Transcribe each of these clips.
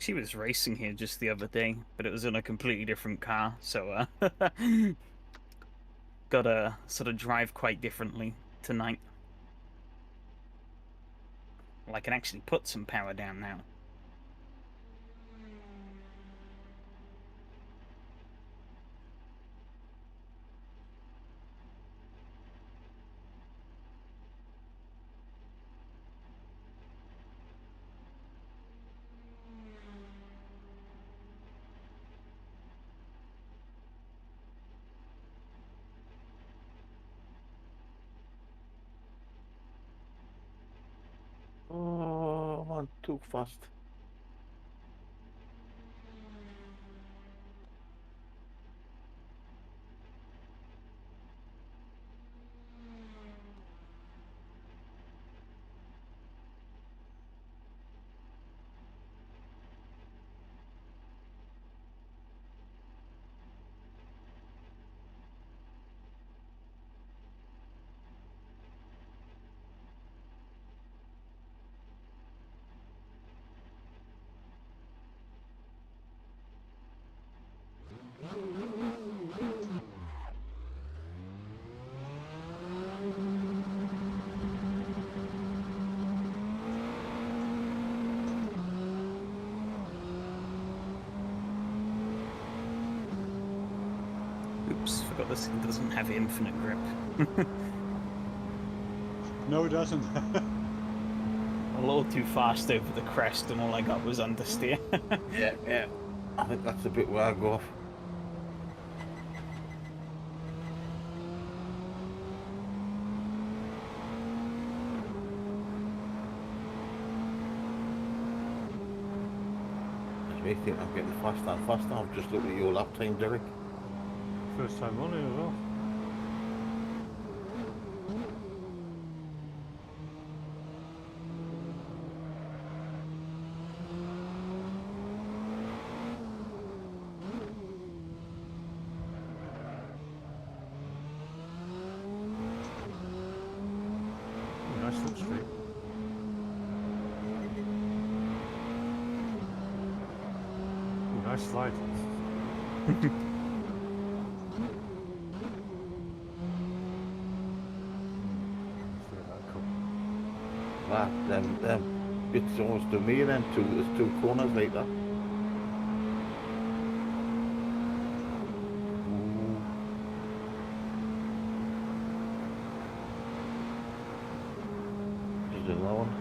actually was racing here just the other day, but it was in a completely different car, so gotta sort of drive quite differently tonight. Well, I can actually put some power down now. Oh, man, too fast. Oops, forgot this thing doesn't have infinite grip. No, it doesn't. A little too fast over the crest, and all I got was understeer. Yeah, yeah. I think that's a bit where I go off. Makes me think I'm getting faster and faster. I've just looked at your lap time, Derek. First time on it as well. Nice little street. Nice slide. Wow, them bits almost to me then, there's two corners like that. Ooh. Just another one.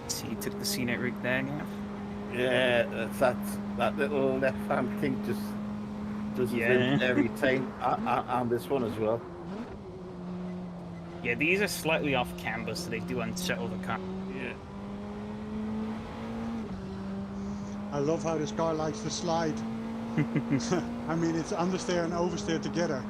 So you took the scenic route there, Gav? Yeah, that little left-hand thing just does his Yeah. every time, and this one as well. Yeah, these are slightly off camber, so they do unsettle the car. Yeah. I love how this car likes to slide. I mean, it's understeer and oversteer together.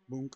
Boonk.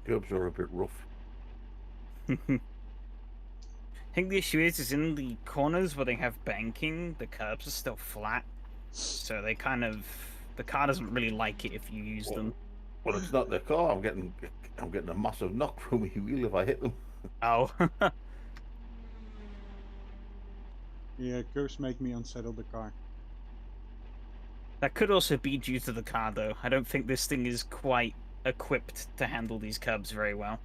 Curbs are a bit rough. I think the issue is in the corners where they have banking, the curbs are still flat. So they kind of the car doesn't really like it if you use them. Well, it's not the car. I'm getting a massive knock from my wheel if I hit them. Oh. Yeah, curves make me unsettle the car. That could also be due to the car, though. I don't think this thing is quite equipped to handle these curbs very well.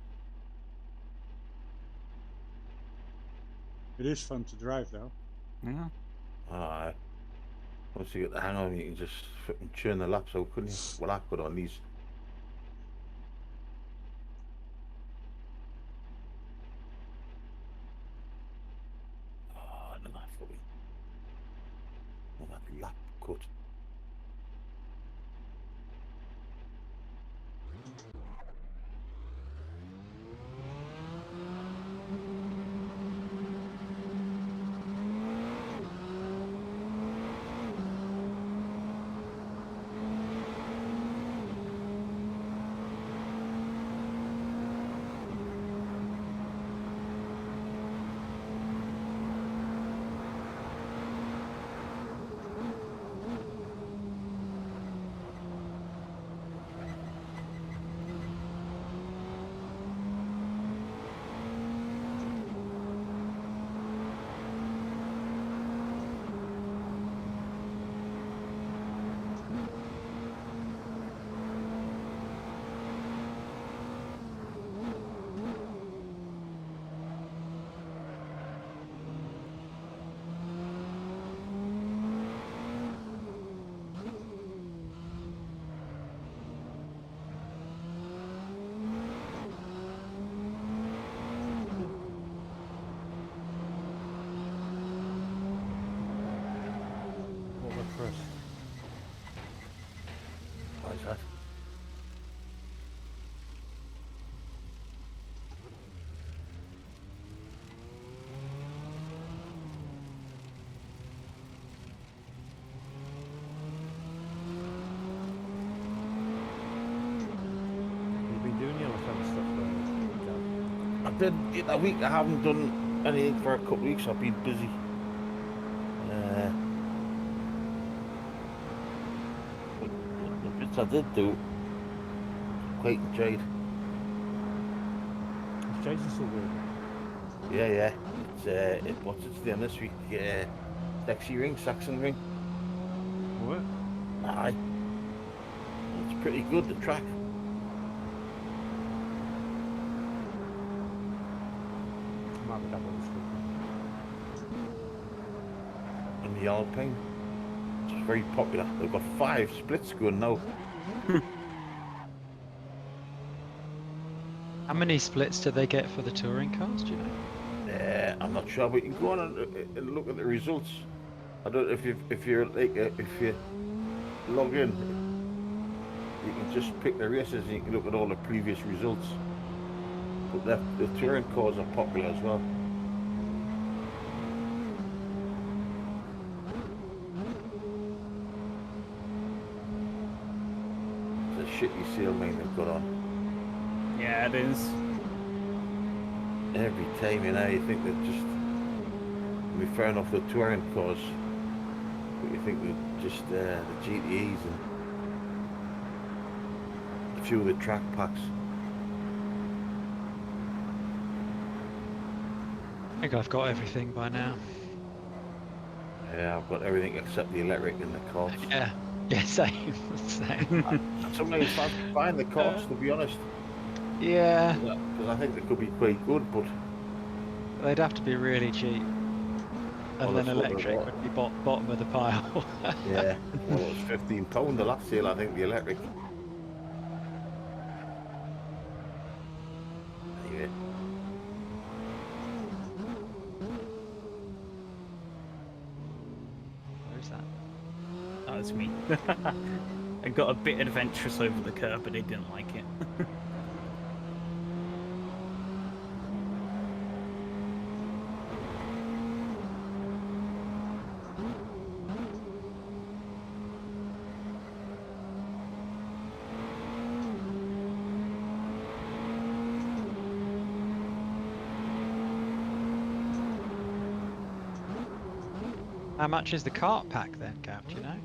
It is fun to drive, though. Yeah. Once you get the hang of it, you can just fucking churn the laps out, couldn't you? Well, I could on these. Oh, another fucking another lap cut. What went for us? Why is that? You've been doing yellow fence stuff I did it a week. I haven't done anything for a couple of weeks. I've been busy. But the bits I did do, quite enjoyed. Is Jason still working? Yeah. What's its name this week? Sexy ring, Saxon ring. What? Aye. It's pretty good, the track. Might be double this week. And the Alpine. It's very popular. They've got 5 splits going now. How many splits do they get for the touring cars, do you know? I'm not sure, but you can go on and look at the results. I don't know if you log in, you can just pick the races and you can look at all the previous results. But the touring cars are popular as well. It's a shitty sail main they've got on. Yeah, it is. Every time, you think they're just be fair enough the touring cars, but you think they're just the GTEs and a few of the track packs. I think I've got everything by now. Yeah, I've got everything except the electric and the carts. Yeah. Yeah, same. Same. Sometimes fancy buying the carts, to be honest, Yeah. because I think they could be quite good, but They'd have to be really cheap. well, And they're then sort of electric would be bottom of the pile. yeah. Well, it was £15 the last sale, I think, the electric. Anyway, Where's that? Oh, it's me. I got a bit adventurous over the curb, but I didn't like it. How much is the cart pack then, Gav? Do you know?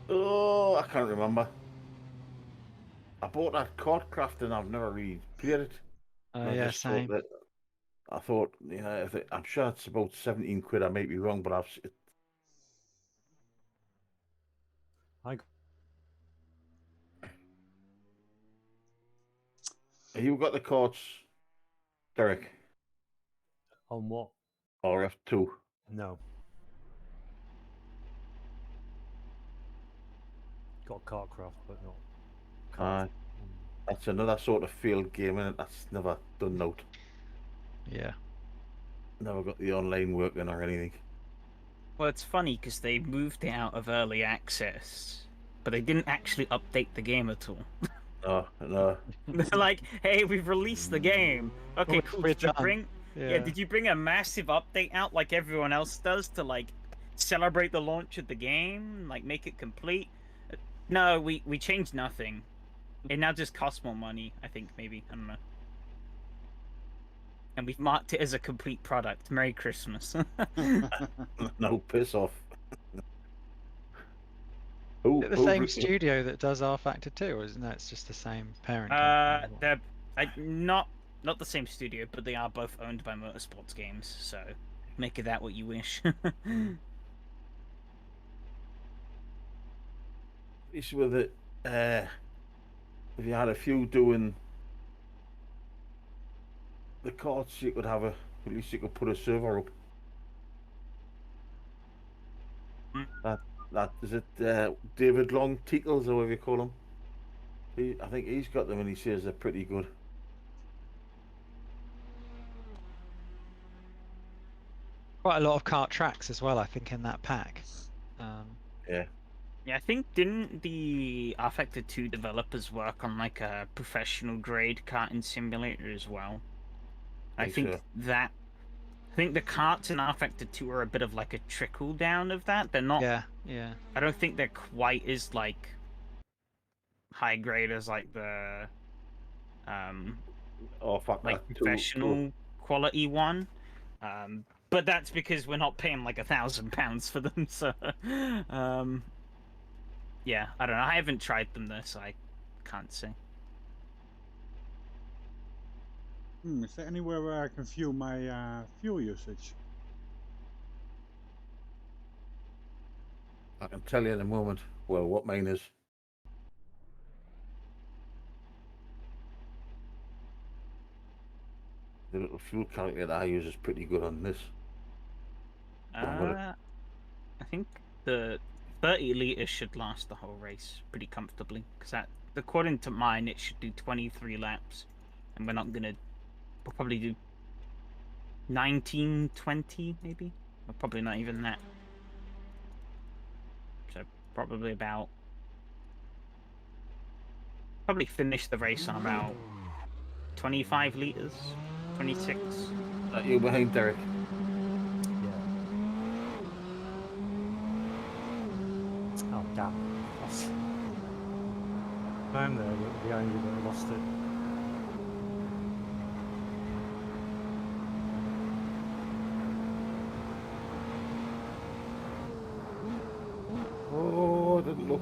oh, I can't remember. I bought that Cardcraft and I've never really played it. And I Yeah, just thought same. that I thought, I'm sure it's about 17 quid. I might be wrong, but I you got the cards, Derek, on what? or F2? No. Got Cartcraft, but not Aye. Cart. That's another sort of field game, and that's never done out. Yeah. Never got the online working or anything. Well, it's funny because they moved it out of early access, but they didn't actually update the game at all. No, no. They're like, "Hey, we've released the game. Okay, cool. We're Did you done. bring? Yeah, did you bring a massive update out like everyone else does to like celebrate the launch of the game, like make it complete?" No, we changed nothing. It now just costs more money. I think maybe I don't know. And we've marked it as a complete product. Merry Christmas. No, piss off. Is it the same studio that does R Factor 2, or isn't that it's just the same parent company? They're not the same studio, but they are both owned by Motorsports Games. So make of that what you wish. Issue with it, if you had a few doing the cards, you could have at least you could put a server up. That is it. David Long Tickles, or whatever you call him. I think he's got them, and he says they're pretty good. Quite a lot of kart tracks as well, I think, in that pack. Yeah. Yeah, I think didn't the R Factor 2 developers work on like a professional grade karting simulator as well? I think so. that I think the karts in R Factor 2 are a bit of like a trickle down of that. They're not. Yeah, yeah. I don't think they're quite as like high grade as like the Oh fuck, like that professional quality one. But that's because we're not paying like £1,000 for them. So, yeah, I don't know. I haven't tried them though, so I can't say. Is there anywhere where I can view my fuel usage? I can tell you in a moment. Well, what mine is. The little fuel calculator I use is pretty good on this. I think the 30 liters should last the whole race pretty comfortably. Because according to mine, it should do 23 laps, and we're not gonna. We'll probably do 19, 20 maybe, or probably not even that. So probably about. Probably finish the race on about 25 liters, 26. You behind Derek? Yeah. Oh damn! I'm there, but behind you, but I lost it. Oh, I didn't look.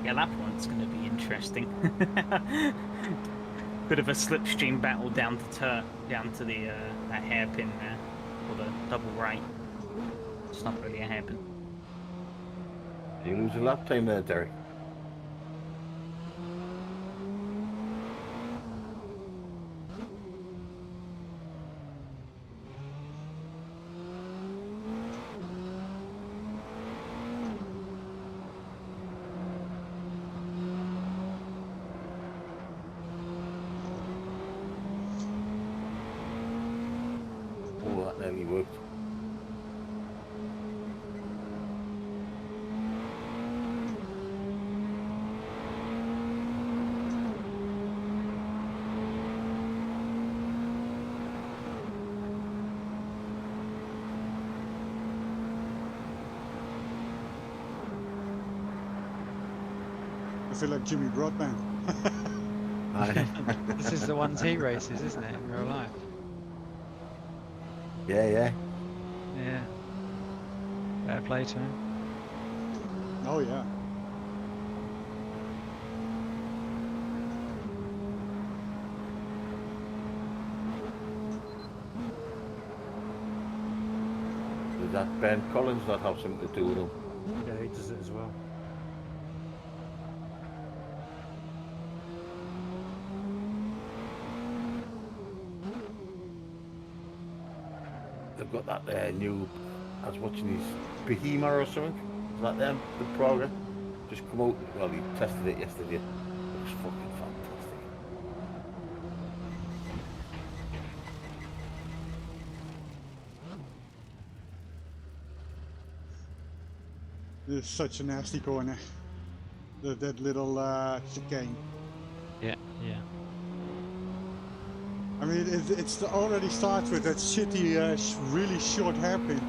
Yeah, that one's going to be interesting. Bit of a slipstream battle down to the that hairpin there, or the double right. It's not really a hairpin. You lose a lap time there, Derek. Oh, that nearly worked. I feel like Jimmy Broadbent. Aye. This is the ones he races, isn't it, in real life? Yeah, yeah. Yeah. Fair play to him. Oh yeah. Does that Ben Collins not have something to do with him? Yeah, he does it as well. They've got that new. I was watching his Behemoth or something. Is that them? The Praga just come out. Well, he tested it yesterday. Looks fucking fantastic. It's such a nasty corner. That little chicane. Yeah, yeah. I mean, it's already starts with that shitty, really short hairpin.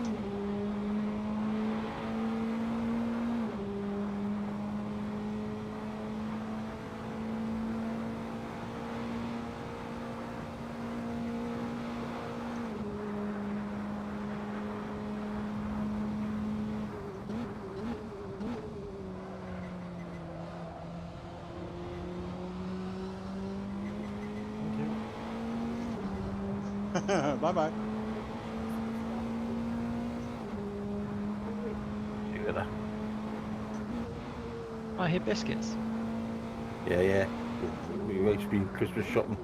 Bye bye. Look at that. I hear biscuits. Yeah, yeah. We wife's been Christmas shopping.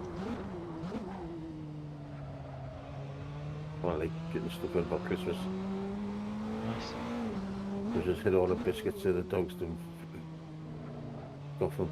Well, like getting stuff in about Christmas. Nice. We just hid all the biscuits to the dogs to go for them.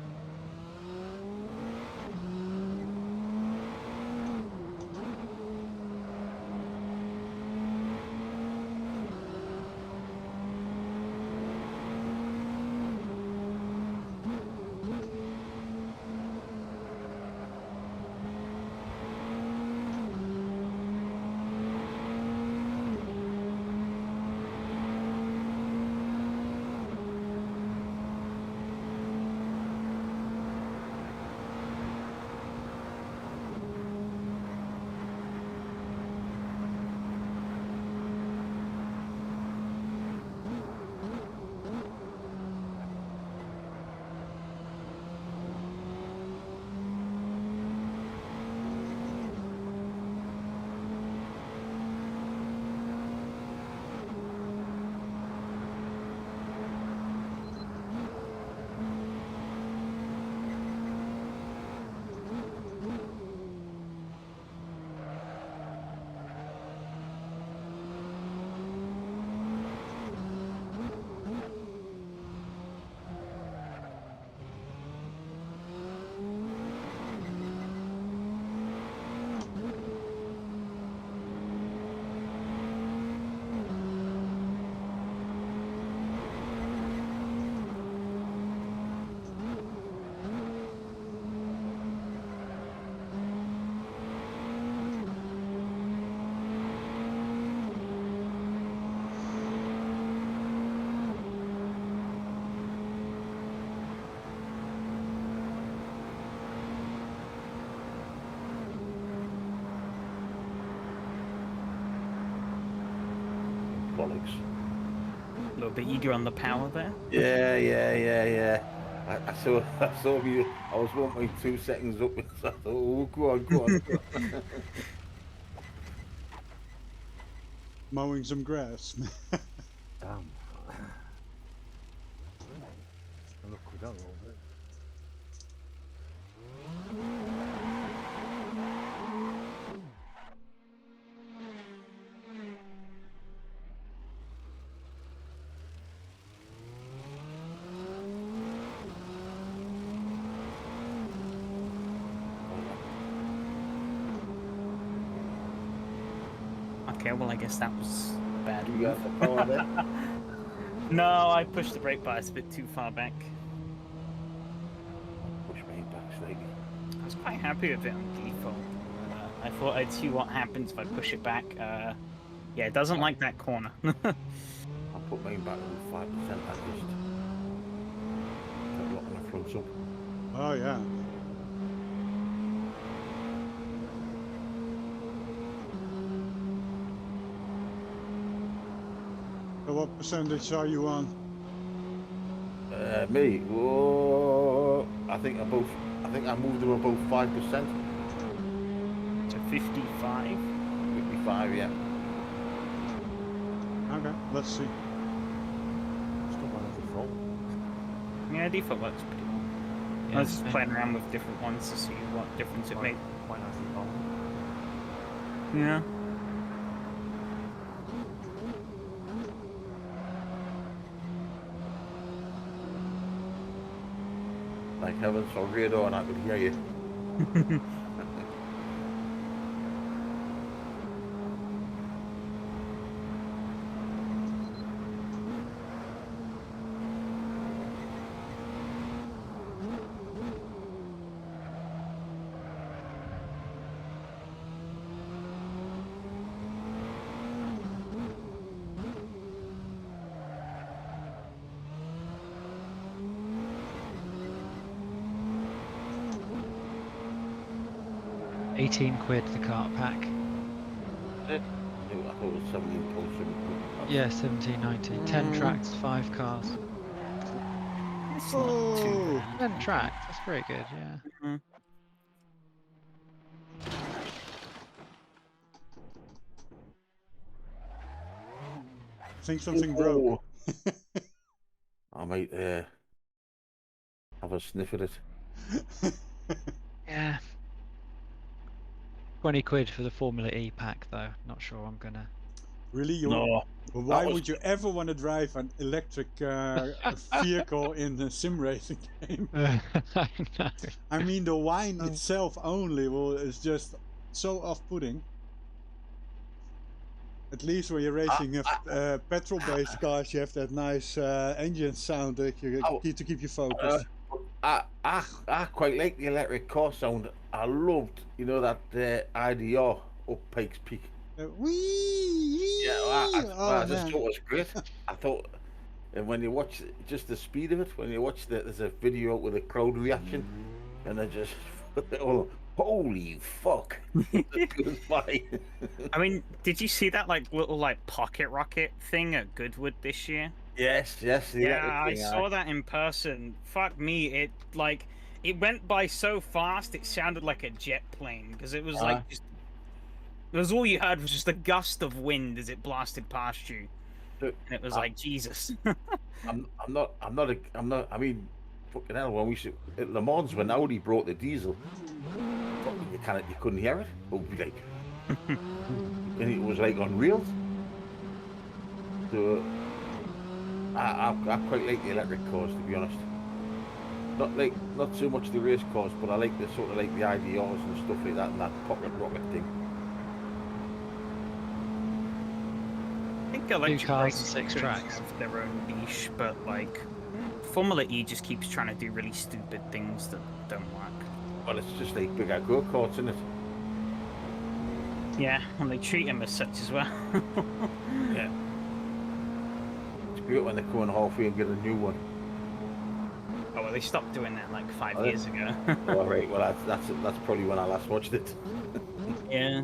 Bollocks. A little bit eager on the power there. Yeah, yeah, yeah, yeah. I saw you. I was 1.2 seconds up. So I thought, oh, go on, go on. Go on. Mowing some grass. Damn. Look with that a little bit. Okay, well, I guess that was a bad You move. got the power there. No, I pushed the brake bias a bit too far back. Push me back slightly. I was quite happy with it on default. I thought I'd see what happens if I push it back. Yeah, it doesn't like that corner. I put mine back to 5%. I just kept locking the fronts up. Oh yeah. So what percentage are you on? Me? Oh, I think I moved them above 5%. To 55. 55, yeah. Okay, let's see. Still on the default. Yeah, default works pretty well. I Yeah, was just playing around with different ones to see what difference it made. Quite nice default. Yeah. Thank heavens for radar and I could hear you. 18 quid the cart pack. I thought it was 17 pounds. Yeah, 17.90. 10 tracks, 5 cars. It's not too Oh, bad. 10 tracks, that's very good, yeah. Mhm. I think something broke. I might have a sniff at it. Yeah. 20 quid for the Formula E pack though. Not sure I'm gonna. Really? No. Why was- would you ever want to drive an electric vehicle in a sim racing game? I know. I mean, the wine itself only is just so off-putting. At least when you're racing petrol-based cars, you have that nice engine sound that you need to keep you focused. I quite like the electric car sound. I loved, that IDR up Pikes Peak. Whee! Yeah, I just man. thought it was great. I thought, and when you watch just the speed of it, when you watch there's a video with a crowd reaction, and they're just, oh, holy fuck. It goes by. I mean, did you see that little pocket rocket thing at Goodwood this year? Yes. The Yeah, I electric thing, saw that in person. Fuck me, it went by so fast it sounded like a jet plane because it was just. It was all you heard was just a gust of wind as it blasted past you, Look, and it was like Jesus. I'm not. I mean, fucking hell. When we at Le Mans, when Audi brought the diesel, you couldn't hear it. It would be like, and it was like on reels. So I quite like the electric cars, to be honest. Not so much the race cars, but I like the sort of like the IDRs and stuff like that, and that pocket rocket thing. I think electric cars races and 6 could tracks. have their own niche, but Formula E just keeps trying to do really stupid things that don't work. Well, it's just like bigger go-karts, isn't it? Yeah, and they treat them as such as well. Yeah. It's great when they come in halfway and get a new one. Oh well, they stopped doing that 5 years ago. All right. Well, that's probably when I last watched it. Yeah,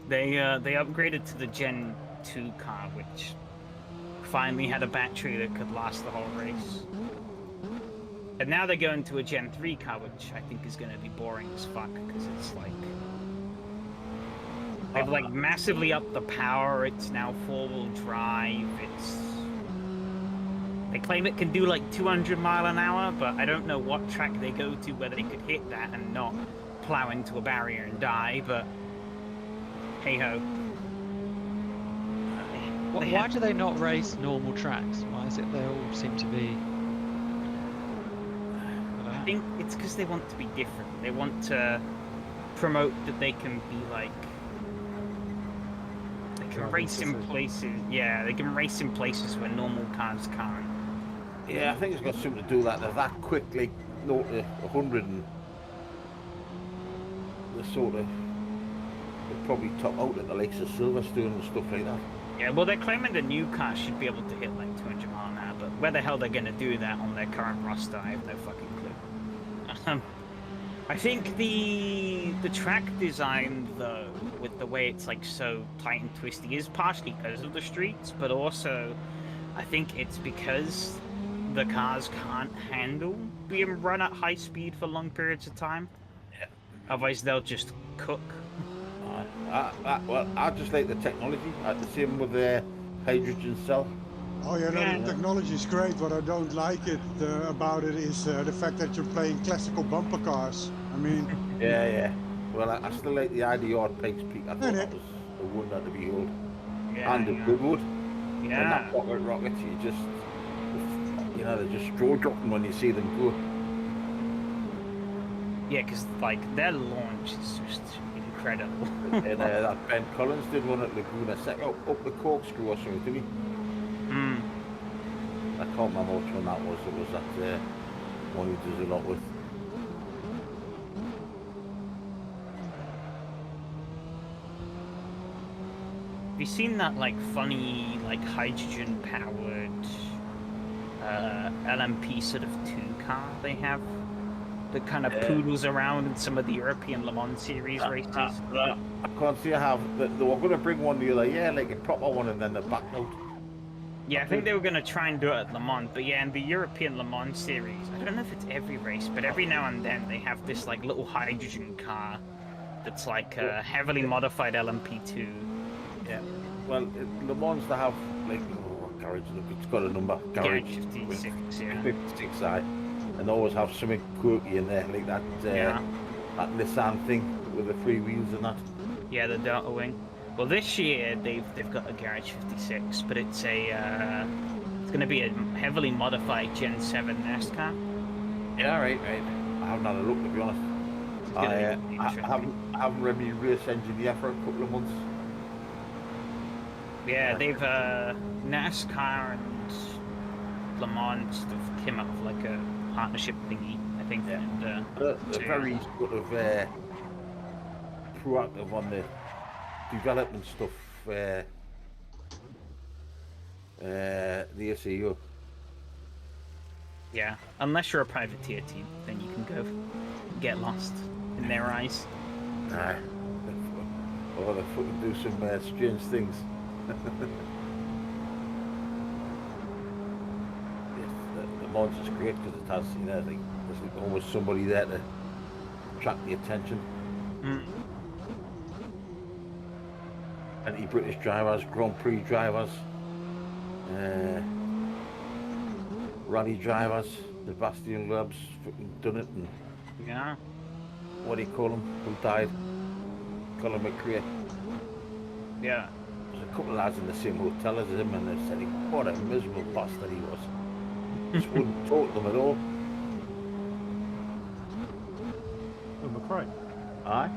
they upgraded to the Gen 2 car, which finally had a battery that could last the whole race. And now they're going to a Gen 3 car, which I think is going to be boring as fuck, because it's like... They've like massively upped the power, it's now 4-wheel drive, They claim it can do like 200 mile an hour, but I don't know what track they go to where they could hit that and not plow into a barrier and die, but hey-ho. Why do they not race normal tracks? Why is it they all seem to be... I think it's because they want to be different. They want to promote that they can be like... They can race in places... Yeah, they can race in places where normal cars can't. Yeah, I think it's got something to do with that. They're that quick, like, 0 to 100, and they're sort of... They're probably top out at the likes of Silverstone and stuff like that. Yeah, well, they're claiming the new car should be able to hit like 200 mile an hour, but where the hell they're going to do that on their current roster, I have no fucking clue. I think the track design, though, with the way it's like so tight and twisty, is partially because of the streets, but also I think it's because the cars can't handle being run at high speed for long periods of time. Yeah. Otherwise, they'll just cook. Well, I just like the technology. The same with the hydrogen cell. Oh yeah, the technology is great. What I don't like about it is the fact that you're playing classical bumper cars. I mean... Yeah. Well, I still like the IDR Pikes Peak. I thought that was the one that to behold. Yeah, And the Goodwood. Yeah. And that pocket rocket, they're just straw dropping when you see them go. Yeah, because like their launch is just incredible. And that Ben Collins did one at Laguna Seca up the corkscrew or something, didn't he? I can't remember which one that was. It was that one he does a lot with. Have you seen that like funny like hydrogen powered LMP sort of 2 car they have? That kind of poodles around in some of the European Le Mans series races. I can't see I have. They were going to bring one the other year, like a proper one, and then they backed out. Yeah, I think they were going to try and do it at Le Mans, but yeah, in the European Le Mans series, I don't know if it's every race, but every now and then they have this like little hydrogen car that's like a heavily modified LMP2. Yeah. Well, Le Mans they have like garage. Look, it's got a number. Garage 56. Yeah. 56. And they always have something quirky in there, like that. That Nissan thing with the 3 wheels and that. Yeah, the Delta Wing. Well, this year they've got a Garage 56, but it's it's going to be a heavily modified Gen 7 NASCAR. Yeah, right. I haven't had a look, to be honest. I haven't read my race engine yet for a couple of months. Yeah, they've NASCAR and Le Mans stuff came up with like a partnership thingy, I think. Yeah. And, they're very sort of proactive on the development stuff. The SEO. Yeah, unless you're a privateer team, then you can go get lost in their eyes. Nah. Or they fucking do some strange things. The mods is great because it has, there's like always somebody there to attract the attention. Anti-British drivers, Grand Prix drivers, rally drivers, the Bastion Labs fucking done it, and Yeah. what do you call him, who died? Colin McRae. Yeah. There's a couple of lads in the same hotel as him, and they said, what a miserable bastard he was. Just wouldn't talk to them at all. McRae. Aye.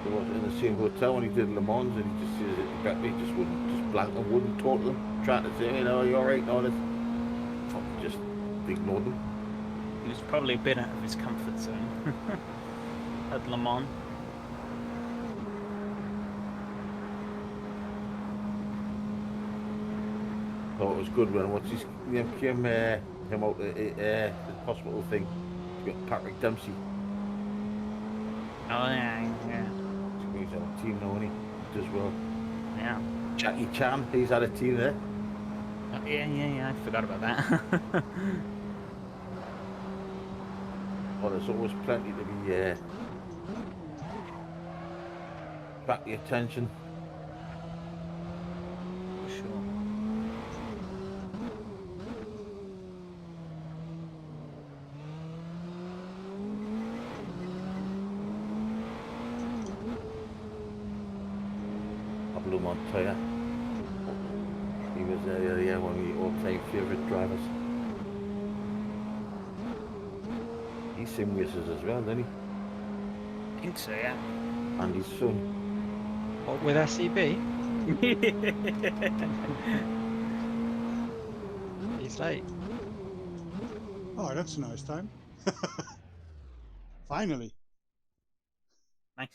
He was in the same hotel when he did Le Mans, and he just says it, he just wouldn't talk to them, trying to say, you're alright and all this. Fucking just ignored them. He was probably a bit out of his comfort zone at Le Mans. Thought it was good when came out the hospital thing. You got Patrick Dempsey. Oh yeah. He's on a team now, isn't he? Does well. Yeah. Jackie Chan, he's had a team there. Yeah, I forgot about that. Well, there's always plenty to be back your attention. For sure. Pablo Montoya. He was one of the all-time favourite drivers. He sim races as well, didn't he? I think so, yeah. And his son. What, with SCB? He's late. Oh, that's a nice time. Finally. Nice.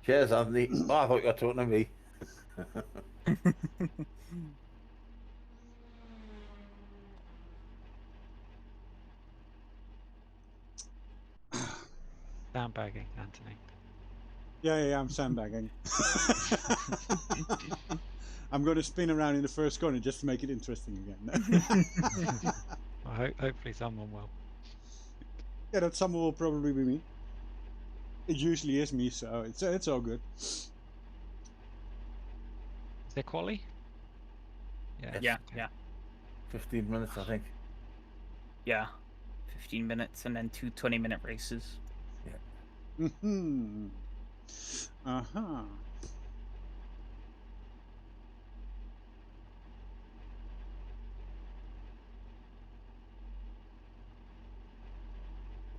Cheers, Anthony. Oh, I thought you were talking to me. Sandbagging, Anthony. Yeah, I'm sandbagging. I'm going to spin around in the first corner just to make it interesting again. Well, hopefully someone will. Yeah, that someone will probably be me. It usually is me, so it's all good. Is there quali? Yeah, okay. yeah, 15 minutes, I think. yeah. 15 minutes and then two 20-minute races. Mm-hmm. Uh-huh.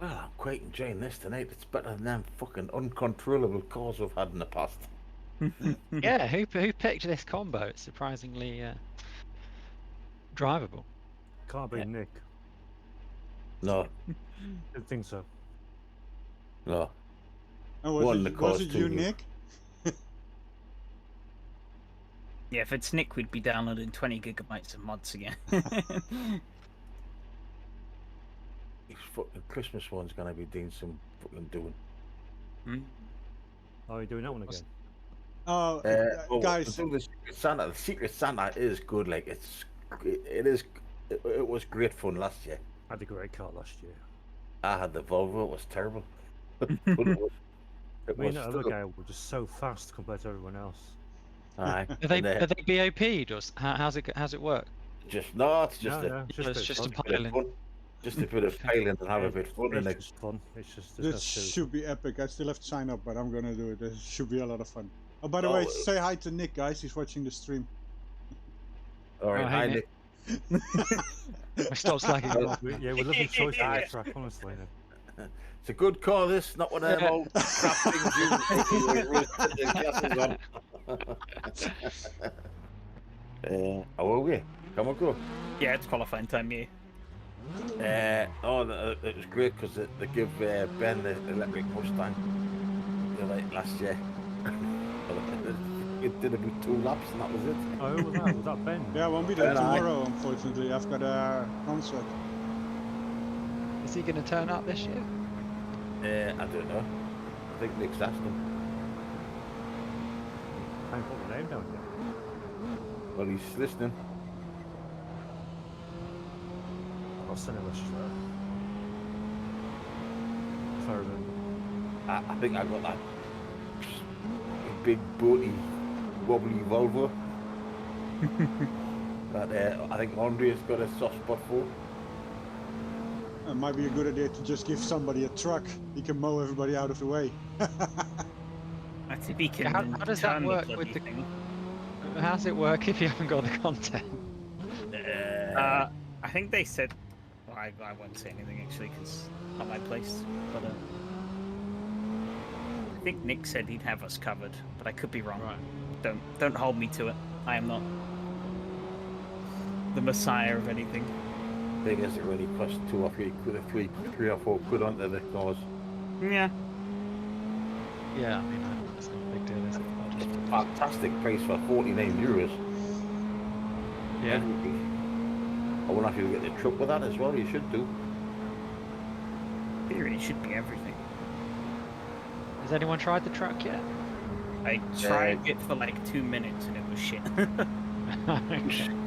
Well, I'm quite enjoying this tonight. It's better than them fucking uncontrollable cars we've had in the past. Yeah, who picked this combo? It's surprisingly drivable. Can't be Yeah. Nick. No, Don't think so. no. Oh, One, the was car's it too you, new. Nick? Yeah, if it's Nick, we'd be downloading 20 gigabytes of mods again. These fucking Christmas one's gonna be doing some fucking doing. Are you doing that one again? Oh, Well, guys, the Secret Santa. The Secret Santa is good. Like it was great fun last year. I had a great car last year. I had the Volvo. It was terrible. But it was. It Me was and that other still, guy were just so fast compared to everyone else. aye. Are they And, BOP'd or how's it work? just no, it's just No, a it's just a bit It's just of a fun. bit of pilot. fun. Just a bit of piling and have a bit of fun. And It's like, just fun. It's just there's no this serious. should be epic. I still have to sign up, but I'm gonna do it. This should be a lot of fun. Oh, by the Oh, way, say hi to Nick, guys. He's watching the stream. all right, Oh, hey, hi Nick. Nick. I stopped slagging him off. Yeah, we love your choice on this track, honestly. It's a good car. This, not one of them Yeah. old crap things you glasses on. How are we? Come on, go. Yeah, it's qualifying time, yeah. It was great because they give Ben the electric Mustang last year. It did about 2 laps and that was it. Oh, who was that? Was that Ben? Yeah, I won't be there Well, tomorrow, unfortunately. I've got a concert. Is he going to turn up this year? I don't know. I think Nick's asked him. I haven't put the name down yet. Well, he's listening. I'll send him a strap. If I remember. I think I got that big boaty wobbly Volvo that I think Andre's got a soft spot for. It might be a good idea to just give somebody a truck. He can mow everybody out of the way. That's if he can How does that turn work the with bloody the- thing. How's it work if you haven't got the content? I think they said... Well, I won't say anything, actually, because not my place. But I think Nick said he'd have us covered, but I could be wrong. Right. Don't hold me to it. I am not the messiah of anything. Thing is, it really costs 2 or 3 quid, 3 or 4 quid onto the cars. Yeah. Yeah, I mean, it's not a big deal, is it? I'll It's just- a fantastic price for 49 euros. Yeah. Everything. I wonder if you get the truck with that as well. You should do. Theory, it should be everything. Has anyone tried the truck yet? I tried it for like 2 minutes and it was shit.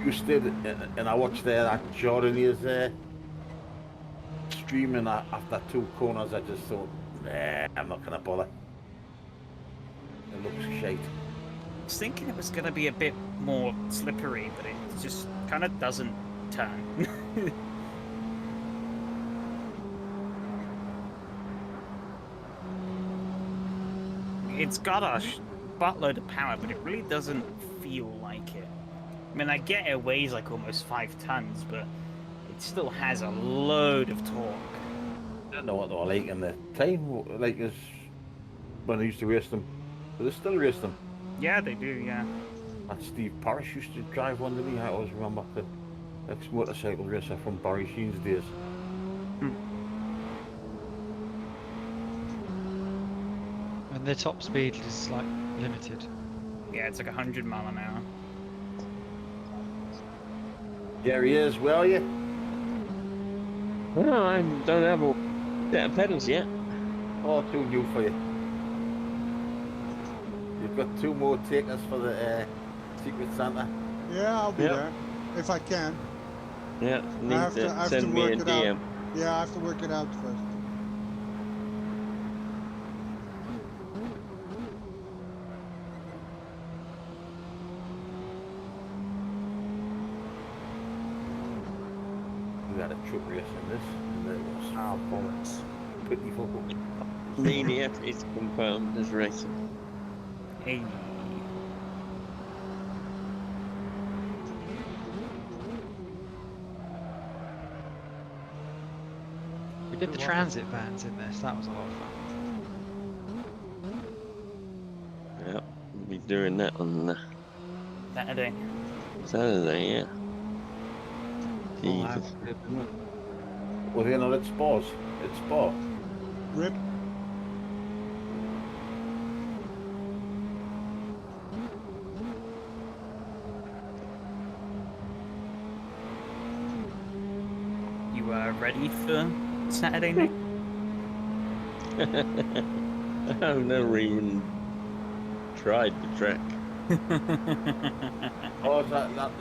You did, and I watched that Jordan is streaming after 2 corners, I just thought, nah, I'm not gonna bother. It looks shite. I was thinking it was going to be a bit more slippery, but it just kind of doesn't turn. It's got a buttload of power, but it really doesn't feel like it. I mean, I get it weighs like almost 5 tons, but it still has a load of torque. I don't know what they're like in the time, like as when I used to race them. But they still race them. Yeah, they do, yeah. And Steve Parrish used to drive one, didn't he? I always remember the ex-motorcycle racer from Barry Sheen's days. And their top speed is like limited. Yeah, it's like 100 mile an hour. There he is, where are you? Well, I don't have a set of pedals yet. Oh, too new for you. You've got 2 more takers for the Secret Santa. Yeah, I'll be Yep. there if I can. Yeah, need I have to to send me work a it out. DM. Yeah, I have to work it out first. We had a truck race in this, and it was Bollocks. pretty fucking. DDF is confirmed as racing. Hey. We did the transit vans in this. That was a lot of fun. Yeah, we'll be doing that on Saturday. Saturday, yeah. Oh, Jesus. Was he not at Spas? At Spa? Rip. You ready for Saturday, Nick? I've never even tried the track. Oh, is that that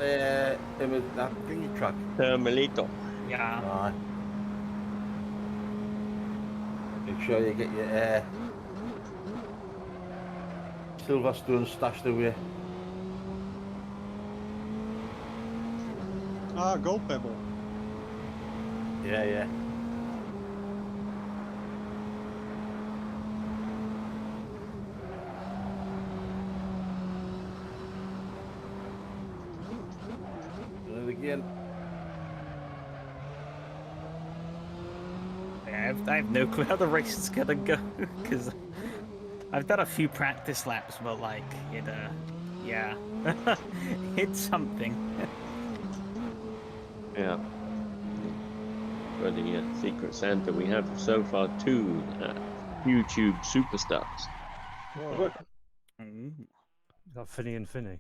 thingy truck? Termalito. Yeah. Aye. Make sure you get your Silverstone stashed away. Ah, gold pebble. Yeah, yeah. And again. I have no clue how the race is gonna go because I've done a few practice laps, but like yeah, it's something. Yeah. For the Secret Santa, we have so far 2 YouTube superstars. Whoa. Mm. Is that Finny and Finny?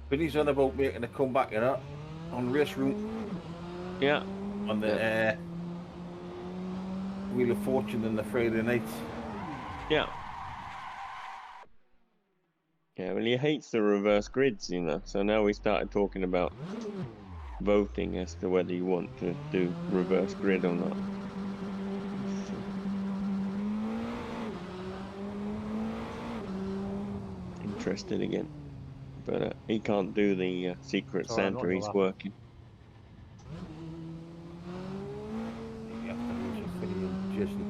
Vinny's on about making a comeback, you know, on race route Yeah. on the Wheel of Fortune and the Friday nights. Yeah. Yeah, well, he hates the reverse grids, you know, so now we started talking about voting as to whether you want to do reverse grid or not. Interested again. But he can't do the Secret It's alright, Santa, not your he's lap. working. You have to lose with Vinny and Jason.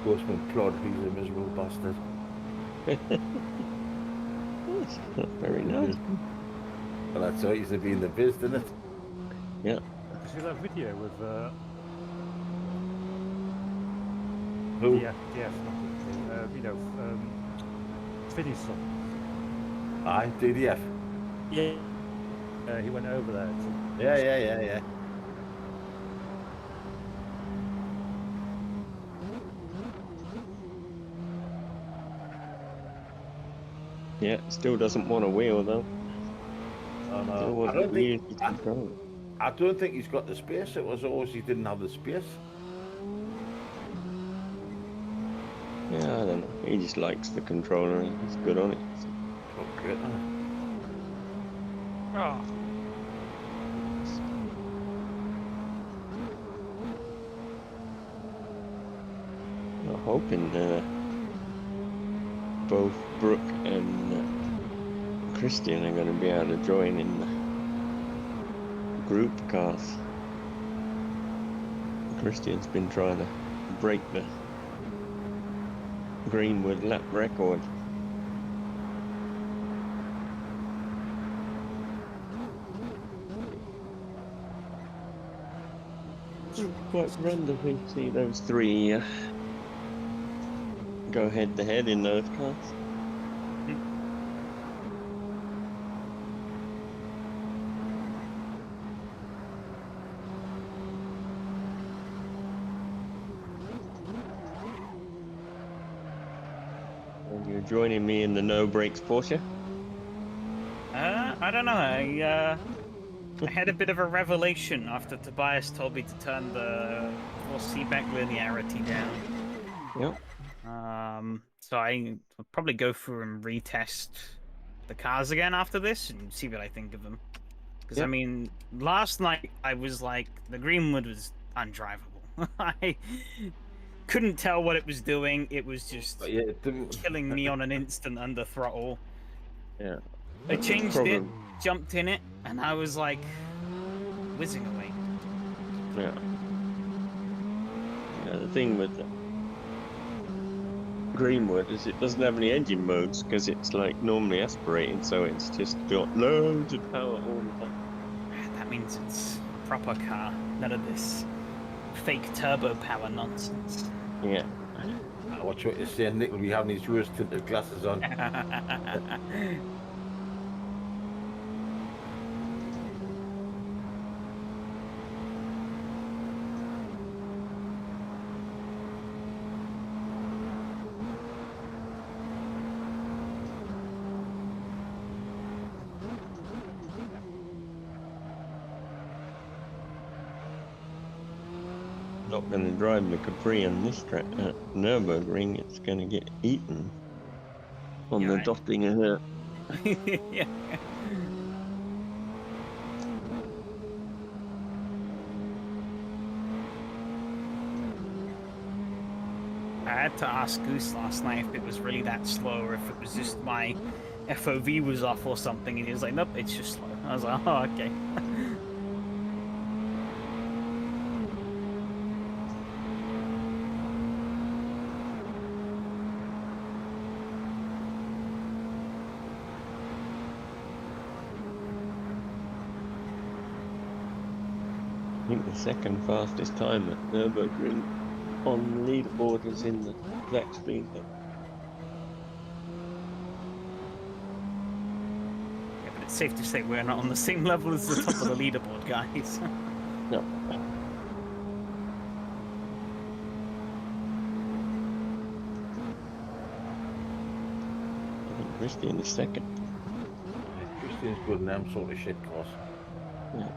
Postman Plod, he's a miserable bastard. That's not very nice. Well, that's what he's to be in the biz, isn't it? Yeah. You see that video with Who? DF, not DF, Finny's son. Aye, DDF. Yeah. He went over there. To, Yeah. Yeah, still doesn't want a wheel though. Oh, Still no. wasn't used to control it. I don't think he's got the space. It was always he didn't have the space. Yeah, I don't know. He just likes the controller and he's good on it. Oh, great, isn't Oh, hoping both Brooke and Christian are going to be able to join in the group cars. Christian's been trying to break the Greenwood lap record. Quite randomly see those three go head to head in those cars. And you're joining me in the no brakes Porsche? I don't know. I had a bit of a revelation after Tobias told me to turn the force feedback linearity down. Yep. So I'll probably go through and retest the cars again after this and see what I think of them. Because I Yep. mean, last night I was like, the Greenwood was undrivable. I couldn't tell what it was doing. It was just But yeah, it didn't. killing me on an instant under throttle. Yeah. I changed it, Problem. jumped in it, and I was like whizzing away. Yeah. Yeah, the thing with the Greenwood is it doesn't have any engine modes because it's like normally aspirating, so it's just got loads of power all the time. That means it's a proper car, none of this fake turbo power nonsense. Yeah. Watch what you're saying, Nick will be having his rose tinted glasses on. Not going to drive the Capri on this track at Nürburgring. It's going to get eaten on Yeah, the right. dotting of her. Yeah. I had to ask Goose last night if it was really that slow or if it was just my FOV was off or something, and he was like, nope, it's just slow. I was like, oh, okay. I think the second fastest time at Nürburgring on the leaderboard was in the Black Speed. Yeah, but it's safe to say we're not on the same level as the top of the leaderboard, guys. No. I think Christian is second. Christian's good in them sort of shit cars. Yeah.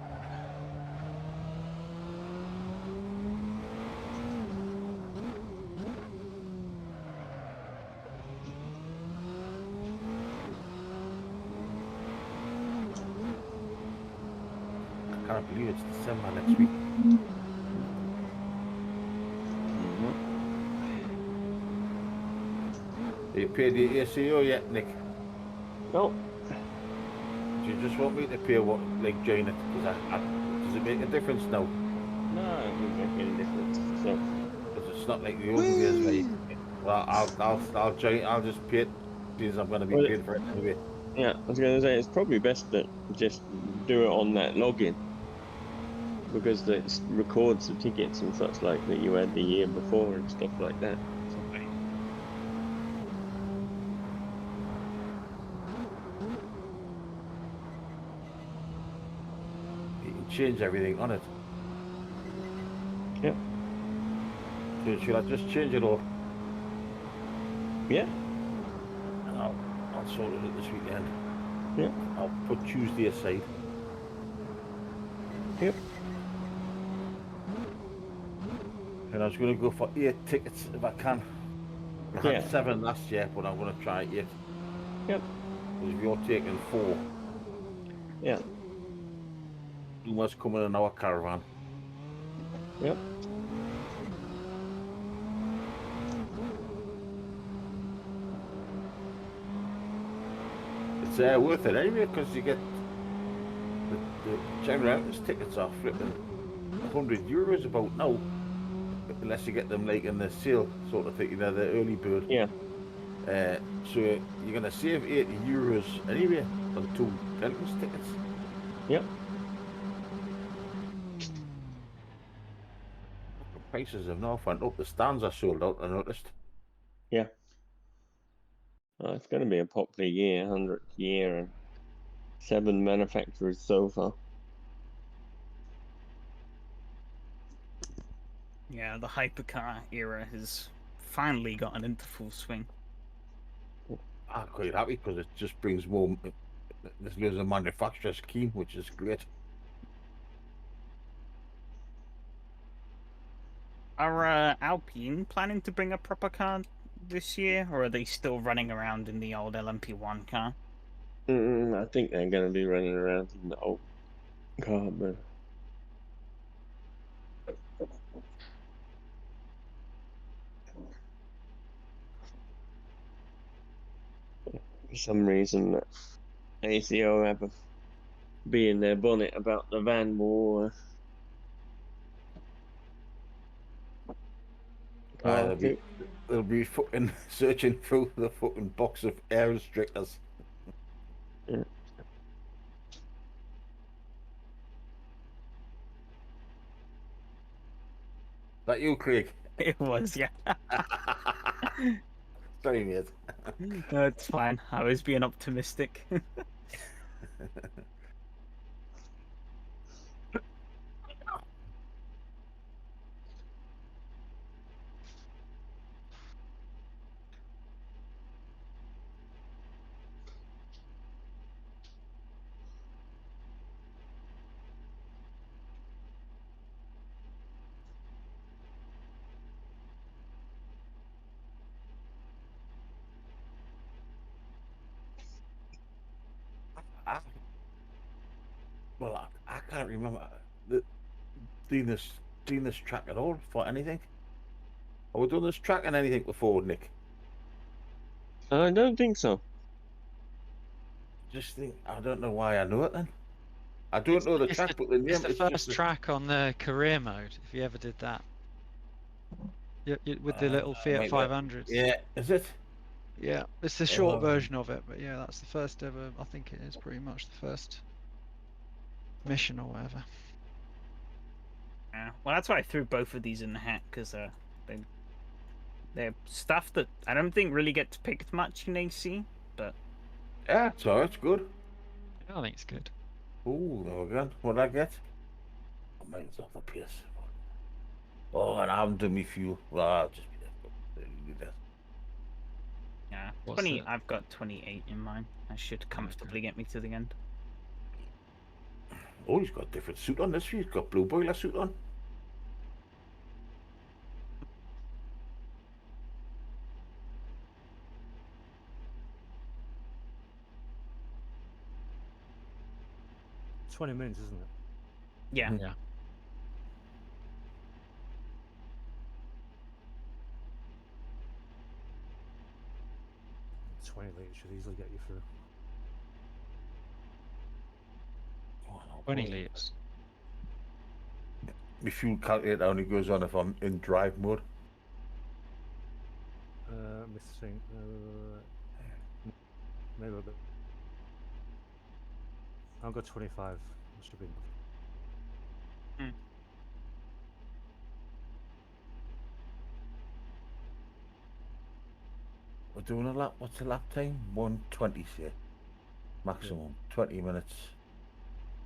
I can't believe it's December next week. Have you paid the ACO yet, Nick? No. Do you just want me to pay what, like, join it? Because does it make a difference now? No, it doesn't make any difference. So, Because it's not like the olden days where you, well, I'll join. I'll just pay it because I'm going to be Well, paid for it anyway. yeah, I was going to say it's probably best to just do it on that login because it records the tickets and such like that you had the year before and stuff like that. You can change everything on it. Yep. So should I just change it all? Yeah. And I'll sort it this weekend. Yeah. I'll put Tuesday aside. Yep. And I was going to go for 8 tickets if I can. I Yeah. had 7 last year, but I'm going to try 8. Yep. Because if you're taking 4, Yeah. you must come in our caravan. Yep. it's worth it anyway because you get the general entrance tickets are flipping €100 about now, unless you get them like in the sale sort of thing, you know, the early bird. Yeah. So you're gonna save €80 anyway on 2 entrance tickets. Yep. The prices have now went up. The stands are sold out, I noticed. Yeah. It's going to be a popular year, 100th year, and 7 manufacturers so far. Yeah, the hypercar era has finally gotten into full swing. I'm quite happy because it just brings more. There's loads of manufacturers keen, which is great. Are Alpine planning to bring a proper car this year, or are they still running around in the old LMP1 car? I think they're going to be running around in the old car, but for some reason, ACO have a bee in their bonnet about the van war car They'll too. be fucking searching through the fucking box of air restrictors. Yeah. That you, Craig? It was, yeah. Sorry, mate. No, it's fine. I was being optimistic. I, well, I can't remember the, doing this doing this track at all for anything. Have we done this track and anything before, Nick? I don't think so. Just think, I don't know why I know it then. I don't know the It's track, but the it's name, the it's just first track on the career mode, if you ever did that. With the little Fiat maybe that- 500s. Yeah, is it? Yeah, it's the short version of it, but yeah, that's the first ever. I think it is pretty much the first mission or whatever. Yeah. Well, that's why I threw both of these in the hat, because they're stuff that I don't think really gets picked much in AC, but Yeah, so it's good. Yeah, I think it's good. Oh, there we go. What did I get? Oh, mine's off the pace. Oh, and I haven't done me fuel. Well, I'll just be there. yeah, What's 20. the- I've got 28 in mine. That should comfortably get me to the end. Oh, he's got a different suit on this. He's got blue boiler suit on. $20 minutes, isn't it? Yeah. Yeah. Mm. 20 litres should easily get you through. Oh, no, 20 boy. litres. My fuel calculator only goes on if I'm in drive mode. Let me think. Maybe a bit. I've got 25. That should be enough. We're doing a lap. What's the lap time? 1:20, say. Maximum 20 minutes.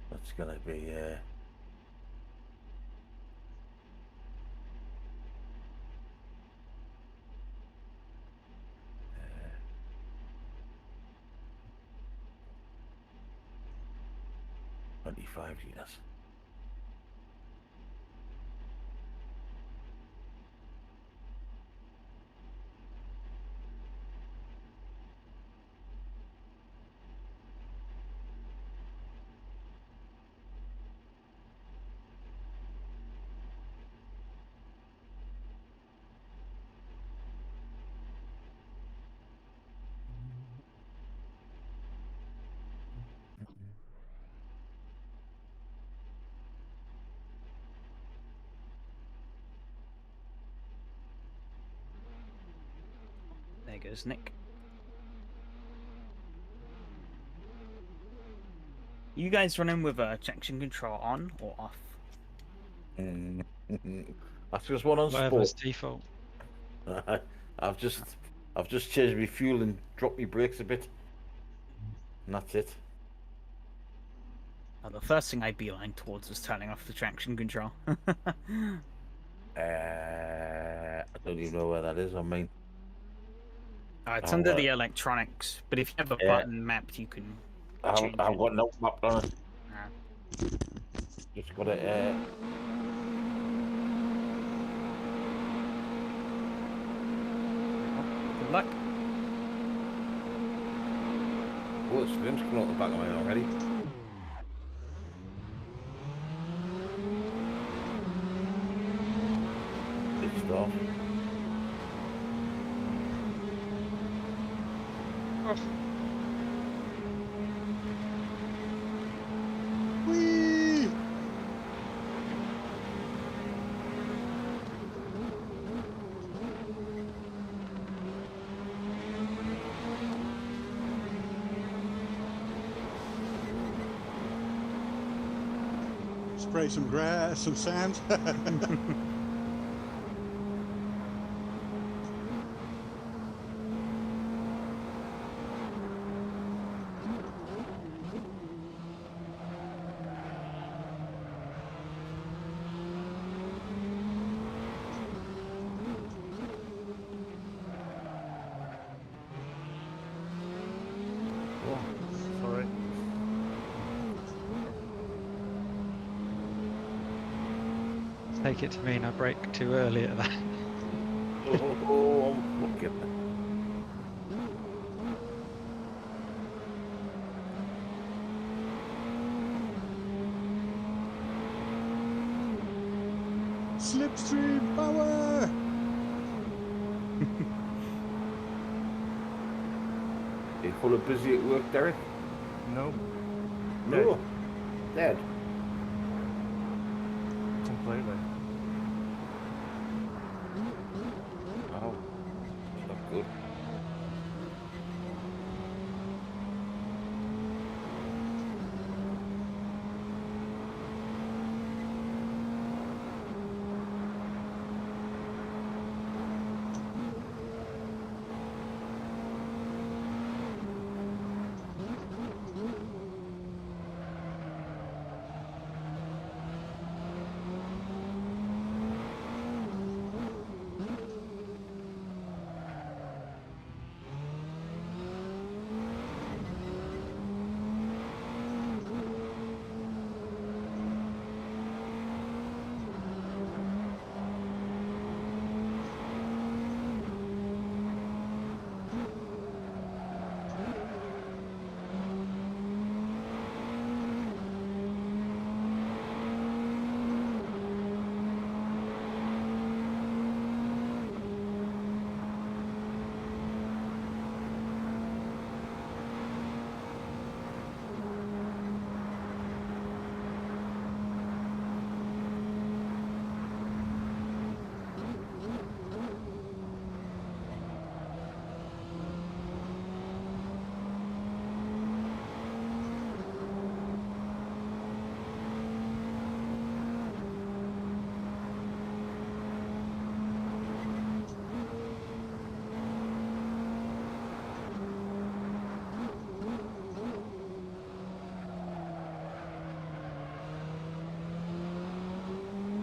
That's gonna be 25 litres. goes Nick. You guys running with traction control on or off? That's just one on Whatever's sport. default. I've just changed my fuel and dropped my brakes a bit, and that's it. Oh, the first thing I beeline towards was turning off the traction control. I don't even know where that is on mine. It's Oh, under the electronics, but if you have a Yeah. button mapped, you can I've change it. got no map on it. Ah. Just got it. Good luck. Oh, the stream's coming out the back of mine already. Good stuff. Off. Whee! Spray some grass, some sand. Sorry. Take it to mean I brake too early at that. Oh, I'm looking. Slipstream power! Are you full of busy at work, Derek? No, No. Dead. completely. Oh, that's not good.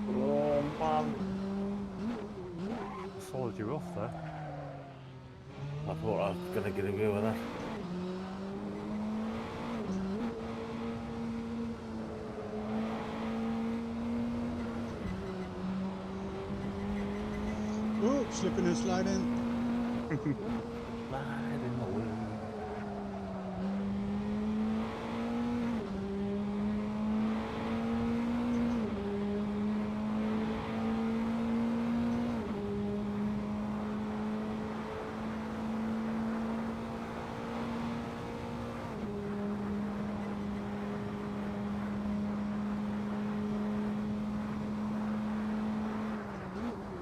Oh, man. I followed you off there. I thought I was going to get away with that. Oh, slipping and sliding. Sliding away.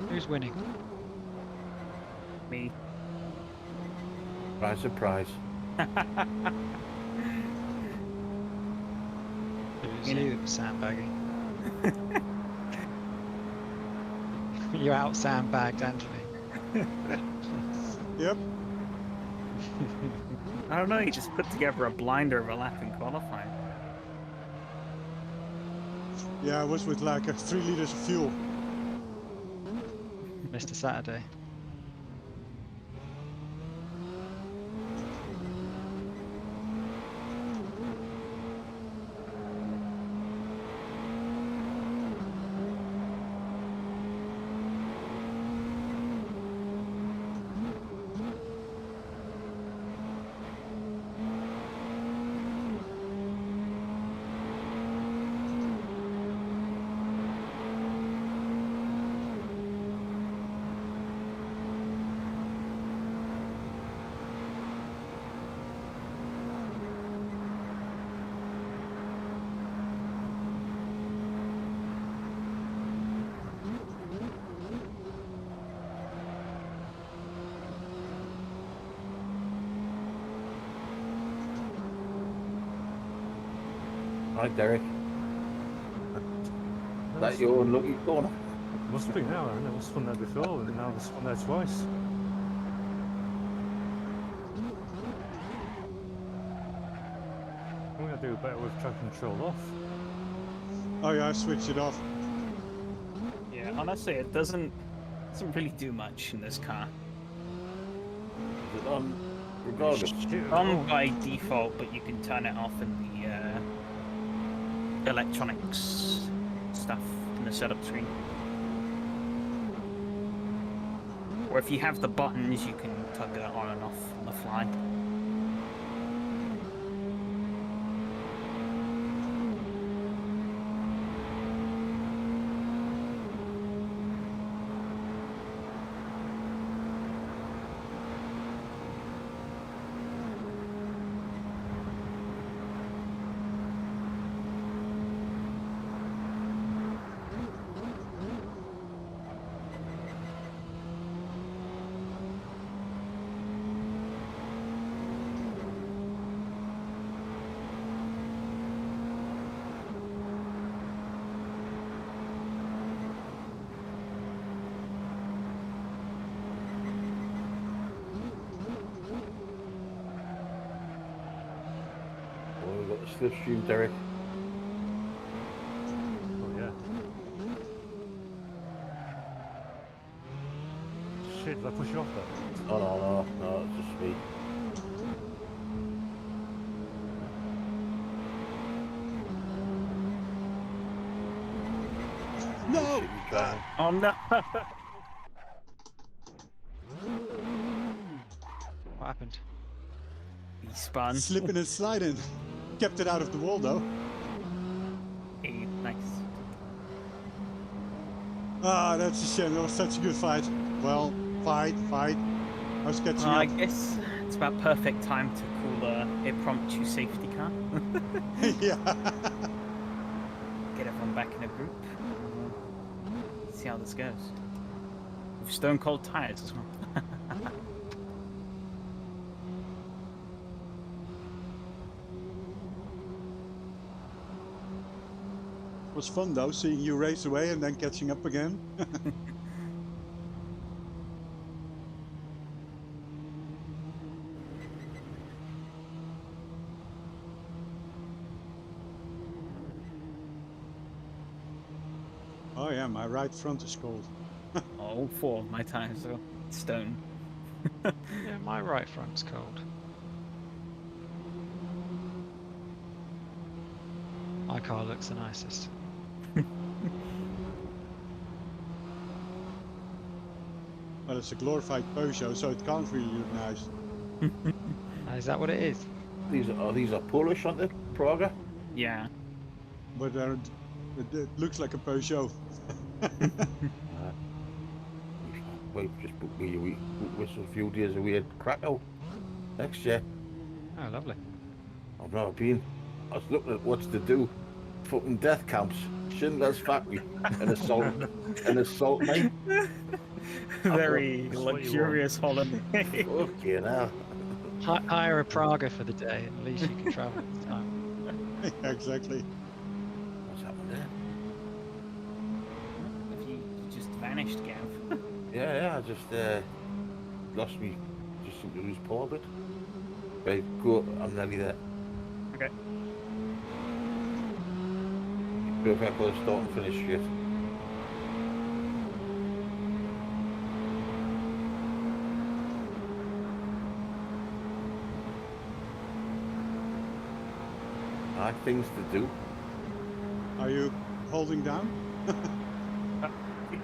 Who's winning? Me. Surprise, surprise. It was You know- you that was sandbagging. You out sandbagged Anthony. Yep. I don't know, he just put together a blinder of a lap in qualifying. Yeah, I was with like 3 liters of fuel. Mr. Saturday. Right, Derek. That's your unlucky corner. Must be now, and it was spun there before, and now it's spun there twice. I'm gonna do better with track control off. Oh yeah, I switched it off. Yeah, honestly, it doesn't really do much in this car. Is it on regardless? Shit, On oh, by default, but you can turn it off in the electronics stuff in the setup screen. Or if you have the buttons, you can tug it on and off on the fly. Oh, we've got the slipstream, Derek. oh yeah. Shit, did I push you off there? Oh no, it's just me. No! Shit, you trying. Oh no! What happened? He spun. Slipping and sliding. Kept it out of the wall though. Hey, nice. Ah, that's a shame. That was such a good fight. Well, fight. I was catching I up. guess it's about perfect time to call a impromptu safety car. Yeah. Get everyone back in a group. See how this goes. With stone cold tires as well. It was fun though, seeing you race away and then catching up again. Oh yeah, my right front is cold. All 4 of my tires are stone. Yeah, my right front's cold. My car looks the nicest. Well, it's a glorified Peugeot, so it can't really look nice. Is that what it is? These are Polish, aren't they? Praga? Yeah. But it looks like a Peugeot. Wait, just book me a week with a few days away at Krakow next year. Oh, lovely. I've never been. I was looking at what's to do. Fucking death camps, Schindler's factory, an assault mine. Very That's what you luxurious holiday. Fucking hell. Hire a Praga for the day, and at least you can travel all the time. Yeah, exactly. What's happened there? If you just vanished, Gav. Yeah, I just lost me. Just seemed to lose power a bit. Right, go. I'm nearly there. Okay. Perfect for the start and finish straight. Things to do. Are you holding down?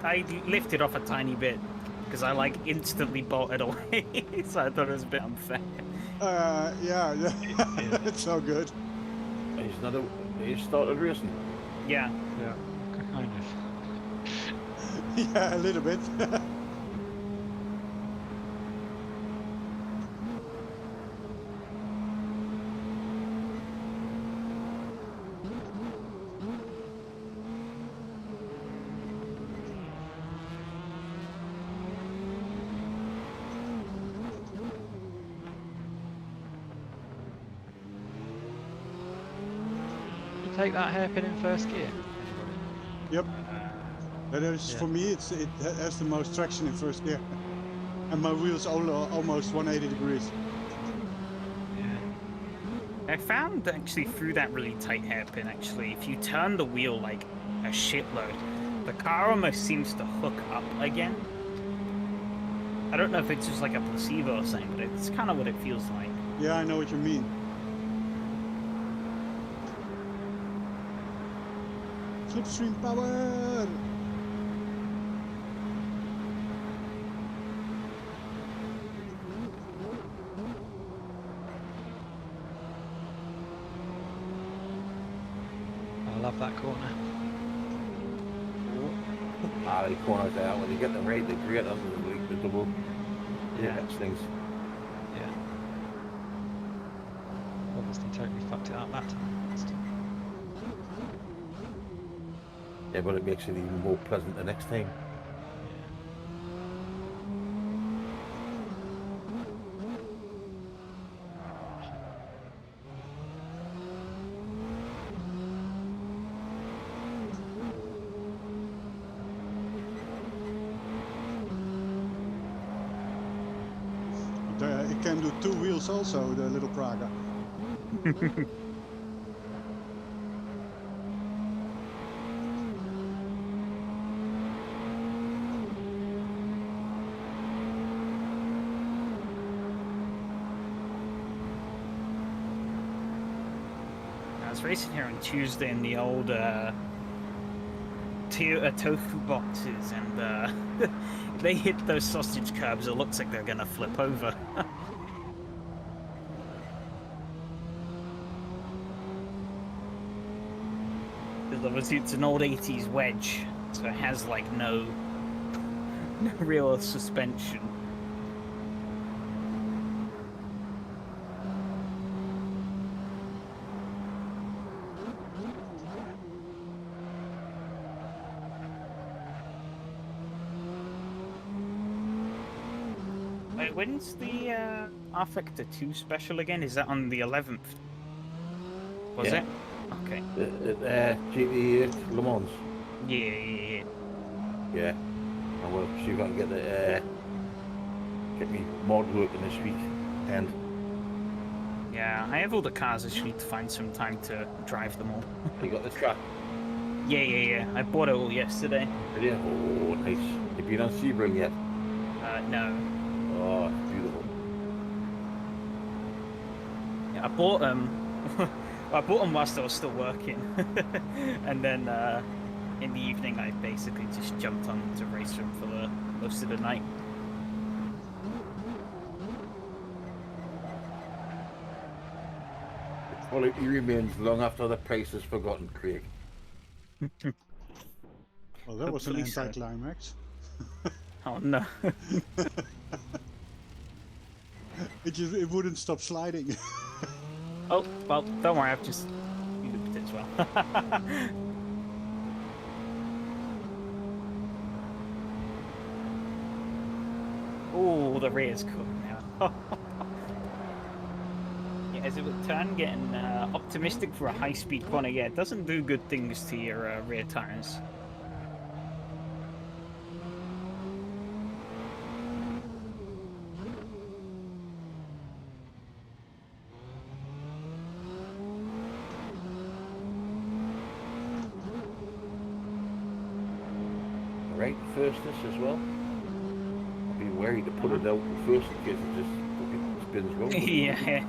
I lifted off a tiny bit because I like instantly bolted away, so I thought it was a bit unfair. Yeah. It's so good. He's not a. He started racing. Yeah. Yeah, kind of. Yeah, a little bit. You take that hairpin in first gear. Yep. That is, Yeah. for me, it has the most traction in first gear. And my wheels almost 180 degrees. Yeah. I found actually through that really tight hairpin, actually, if you turn the wheel like a shitload, the car almost seems to hook up again. I don't know if it's just like a placebo or something, but it's kind of what it feels like. Yeah, I know what you mean. Slipstream power! I love that corner. The corners out when you get them right, they're great under the double. Yeah. That's things. Yeah. Obviously totally fucked it up that time. Still. Yeah, but it makes it even more pleasant the next time. It can do two wheels also, the little Praga. I was racing here on Tuesday in the old tofu boxes, and if they hit those sausage curbs, it looks like they're gonna flip over. Because obviously it's an old 80s wedge, so it has like no real suspension. Wait, when's the R-Factor 2 special again? Is that on the 11th? Was Yeah. it? Okay. GT8 Le Mans. Yeah. Yeah. And we'll see if I can get me mod working this week. And Yeah, I have all the cars. I just need to find some time to drive them all. you got the track. Yeah. I bought it all yesterday. Yeah. Oh, nice. Have you been on Sebring yet? No. Oh, it's beautiful. Yeah, I bought them. I bought them whilst I was still working, and then in the evening I basically just jumped on to race them for the most of the night. Quality remains long after the price is forgotten, Craig. Well, that was an Hopefully so. anticlimax. Oh no. It wouldn't stop sliding. Oh well, don't worry. I've just looped it as well. Oh, the rear's cool now. as it would turn, getting optimistic for a high-speed corner. Yeah, it doesn't do good things to your rear tires. Right, firstness as well. I'd be wary to put it out first in case it just fucking spins wrong. Yeah,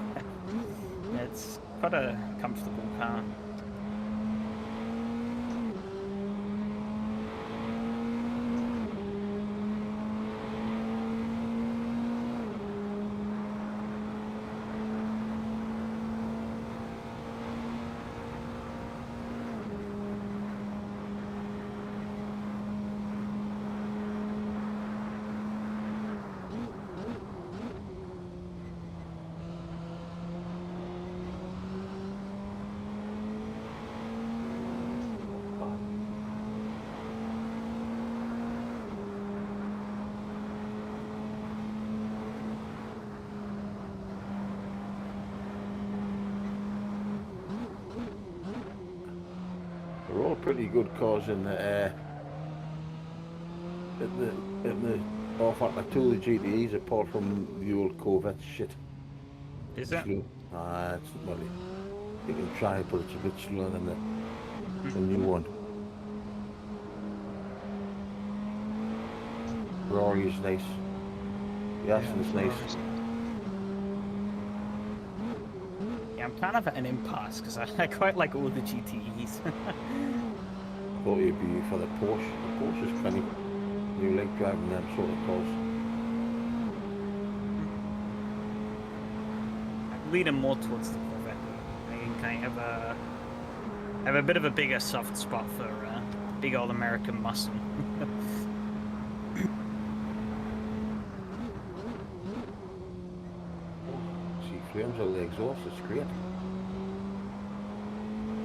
it's quite a comfortable car. They're all pretty good cars in the off at the two of the GTEs apart from the old Corvette shit. Is it? Slow. It's well, you can try, but it's a bit slower than the new one. Rory is nice. The Aston's nice. Ferrari's- Yeah, I'm kind of at an impasse because I quite like all the GTEs. Thought you'd be for the Porsche. The Porsche is funny. You like driving them sort of cars. I'm leaning more towards the Corvette. I think I have a bit of a bigger soft spot for big old American muscle. See flames out the exhaust, it's great.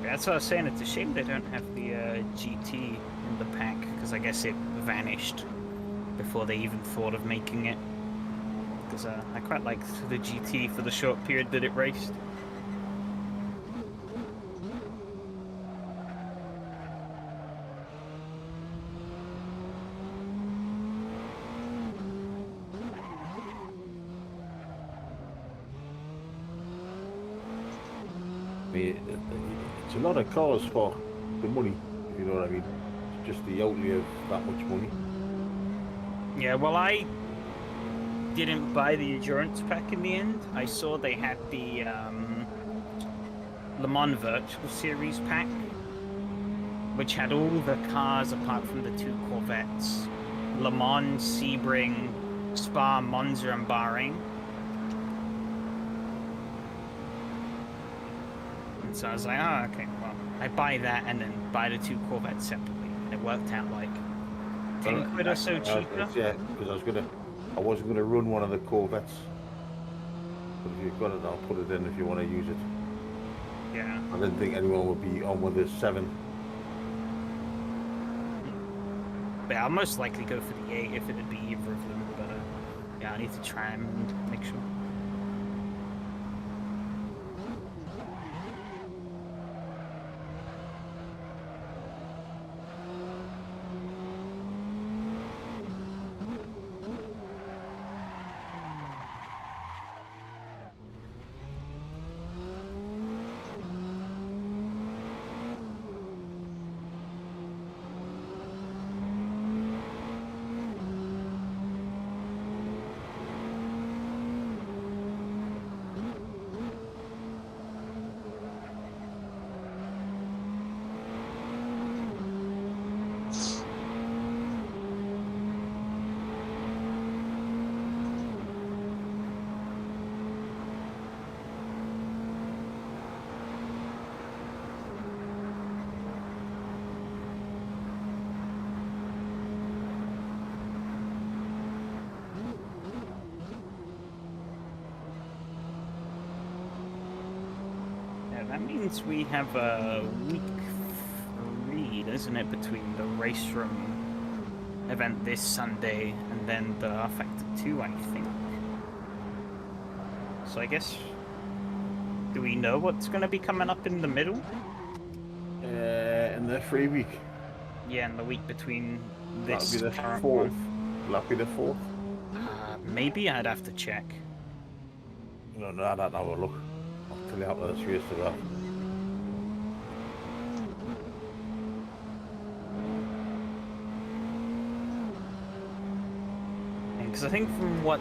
That's what I was saying. It's a shame they don't have the GT in the pack because I guess it vanished before they even thought of making it. Because I quite liked the GT for the short period that it raced. I mean, it's a lot of cars for the money, if you know what I mean. It's just the outlay of that much money. Yeah, well, I didn't buy the endurance pack in the end. I saw they had the Le Mans Virtual Series pack, which had all the cars apart from the two Corvettes: Le Mans, Sebring, Spa, Monza, and Bahrain. And so I was like, oh, okay, well, I buy that and then buy the two Corvettes separately. And it worked out like 10 quid or so cheaper. Yeah, because I wasn't gonna run one of the Corvettes. But if you've got it, I'll put it in if you want to use it. Yeah. I didn't think anyone would be on with the 7. But I'll most likely go for the 8 if it'd be either of them. But yeah, I need to try and make sure. That means we have a week 3, isn't it, between the race room event this Sunday and then the R Factor 2, I think. So I guess Do we know what's going to be coming up in the middle? In the 3 week. Yeah, in the week between That'll this be the current 4th. one. Will that be the 4th? Maybe I'd have to check. No, I don't have a look. I'll tell you after this race to that. Because I think from what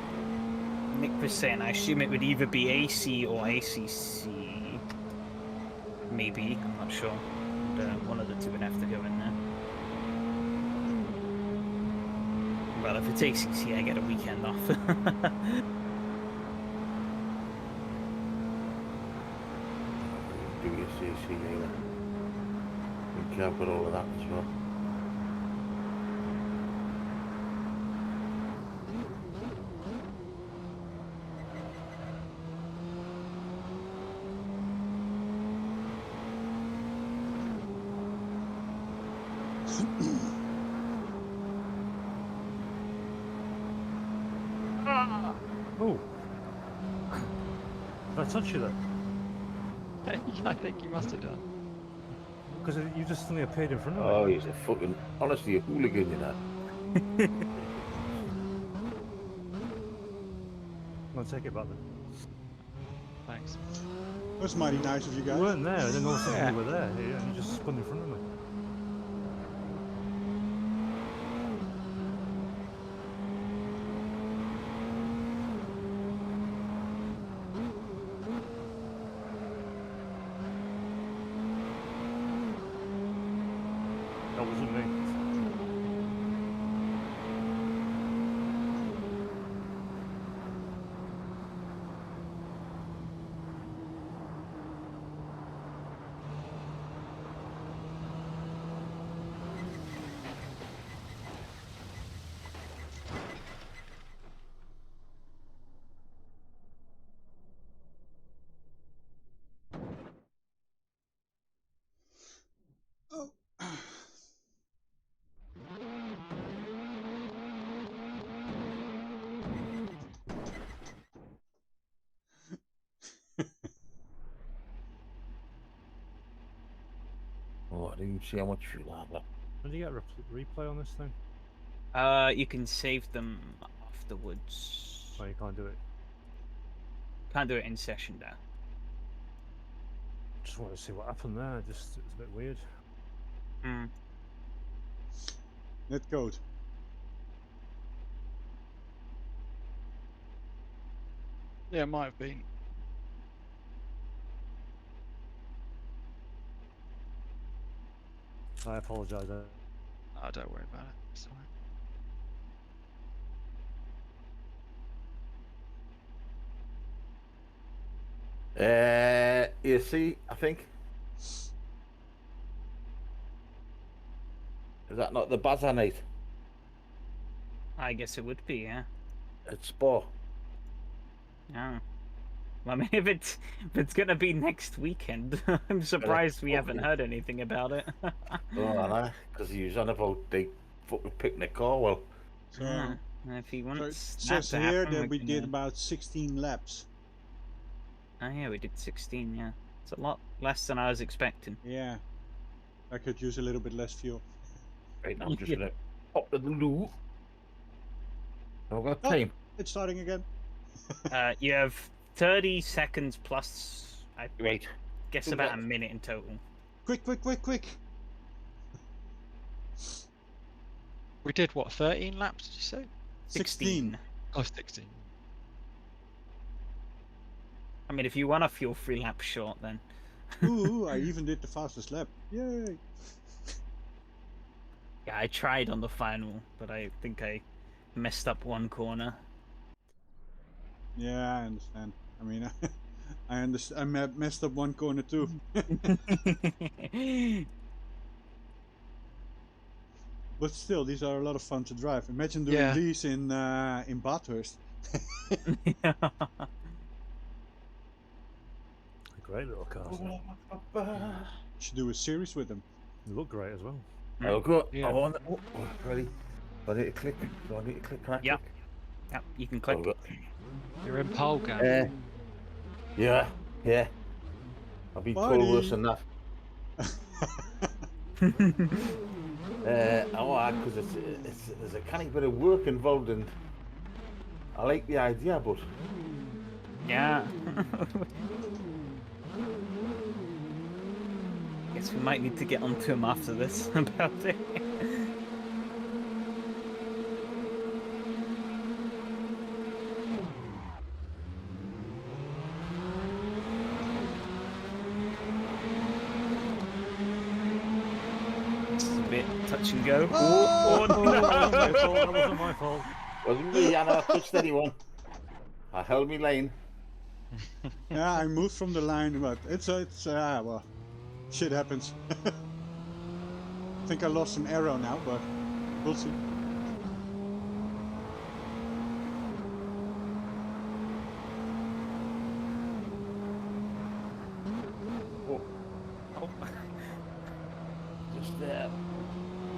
Nick was saying, I assume it would either be AC or ACC. Maybe, I'm not sure. And, one of the two would have to go in there. Well, if it's ACC, I get a weekend off. Do your CC anyway. I think I've got all of that as well. Oh. Did I touch you then? I think you must have done. Because you just suddenly appeared in front of Oh, me. he's a fucking, honestly, a hooligan, you know. I'll take it back then. Thanks. That's mighty nice of you You guys. weren't there, then all of a sudden Yeah. you were there, and you just spun in front of me. That wasn't me. Oh. Oh, I didn't even see how much fuel I have left. When do you get replay on this thing? You can save them afterwards. Oh, you can't do it. Can't do it in session though. Just want to see what happened there. Just it's a bit weird. Hmm. Netcode. Yeah, it might have been. I apologise. Oh, don't worry about it. It's alright. AC, I think. Is that not the Bazanite? I guess it would be, yeah. It's Spa. Yeah. Well, I mean, if it's gonna be next weekend, I'm surprised we haven't heard anything about it. Oh, I know. Because he was on about they fucking picking the car well. So, Yeah. If he so wants it that says to here happen, that we can, did about 16 laps. Oh yeah, we did 16. Yeah, it's a lot less than I was expecting. Yeah. I could use a little bit less fuel. Right now, I'm just Yeah. gonna pop the loo. I've got Oh. time. It's starting again. You have 30 seconds plus. I Right. guess Two about a laps. minute in total. Quick, quick, quick, quick. We did what, 13 laps, did you say? 16. Oh, 16. I mean, if you want a fuel-free lap short, then. Ooh, I even did the fastest lap. Yay. Yeah, I tried on the final, but I think I messed up one corner. Yeah, I understand. I mean, I understand. I messed up one corner too. But still, these are a lot of fun to drive. Imagine doing Yeah. these in Bathurst. Great little cars. Should do a series with them. They look great as well. I'll go. Yeah. I want. Oh, ready. Do I need to click? Do I need to click? Can I Yep. click? Yep, you can Oh, click. look. You're in pole, Gavin. Yeah. Yeah. I've been Marty. told worse than that. Because there's a kind of bit of work involved, and I like the idea, but Yeah. Guess we might need to get onto him after this about it. It's a bit touch and go. Oh, Oh, that wasn't my no! fault. That wasn't my fault. wasn't me. I never touched anyone. I held me lane. Yeah, I moved from the line, but well, shit happens. I think I lost some arrow now, but we'll see. Oh, Oh, just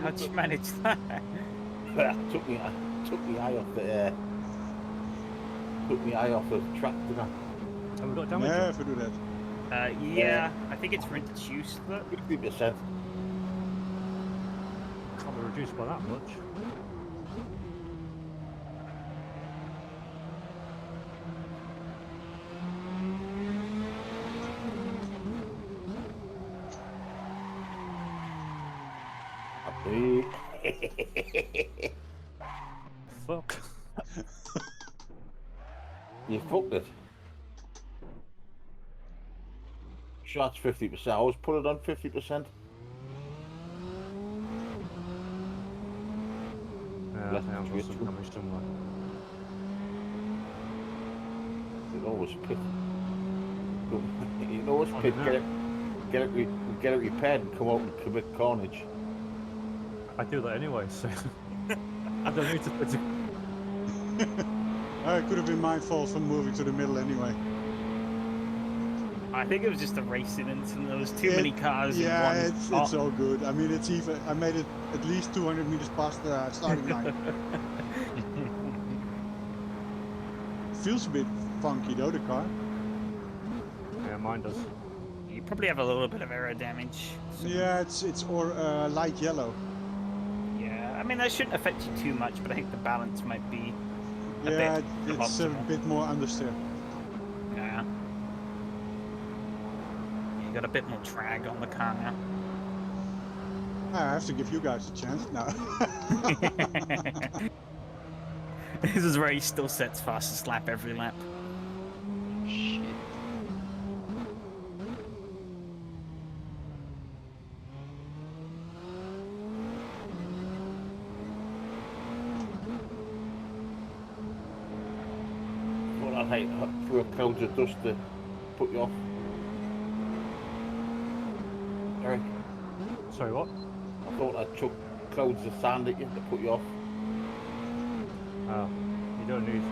how'd you manage that? took me eye off the track, didn't I? Have we got damage? Never do that. Yeah, I think it's reduced, but 50%. Can't be reduced by that much. Fuck. You fucked it. Sure, that's 50%. I always put it on 50%. Yeah, I Left think I've got twitch. some damage somewhere. It always pit. You know what's Oh, pit? no. Get it repaired and come out and commit carnage. I do that anyway, so I don't need to put it. It could have been my fault for moving to the middle anyway. I think it was just a racing incident. There was too many cars Yeah, in one it's spot. all good. I mean, it's even. I made it at least 200 meters past the starting line. Feels a bit funky though, the car. Yeah, mine does. You probably have a little bit of aero damage. so- Yeah, it's light yellow. Yeah, I mean that shouldn't affect you too much, but I think the balance might be a Yeah, bit it's a suboptimal. bit more understeer. Yeah. You got a bit more drag on the car now. I have to give you guys a chance now. This is where he still sets fastest lap every lap. Shit. Well, I'd hate through a cloud of dust to put you off. Eric, Sorry, what? I thought I'd chuck clouds of sand at you to put you off. Oh, you don't need.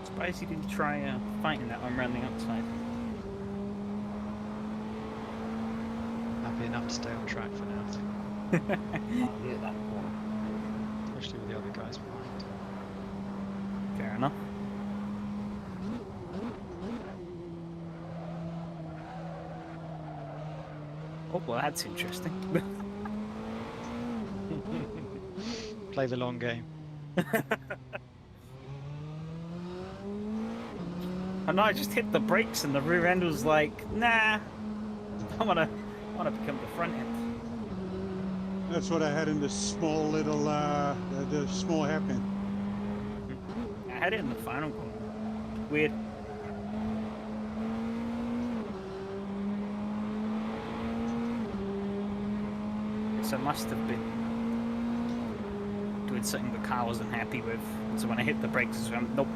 Surprised he didn't try fighting that one around the outside. Happy enough to stay on track for now, I think. I hate that corner. Especially with the other guys behind. Fair enough. Oh, well, that's interesting. Play the long game. And I just hit the brakes, and the rear end was like, "Nah, I wanna become the front end." That's what I had in the small little, the small hairpin. I had it in the final corner. Weird. So I must have been doing something the car wasn't happy with. And so when I hit the brakes, I went, nope.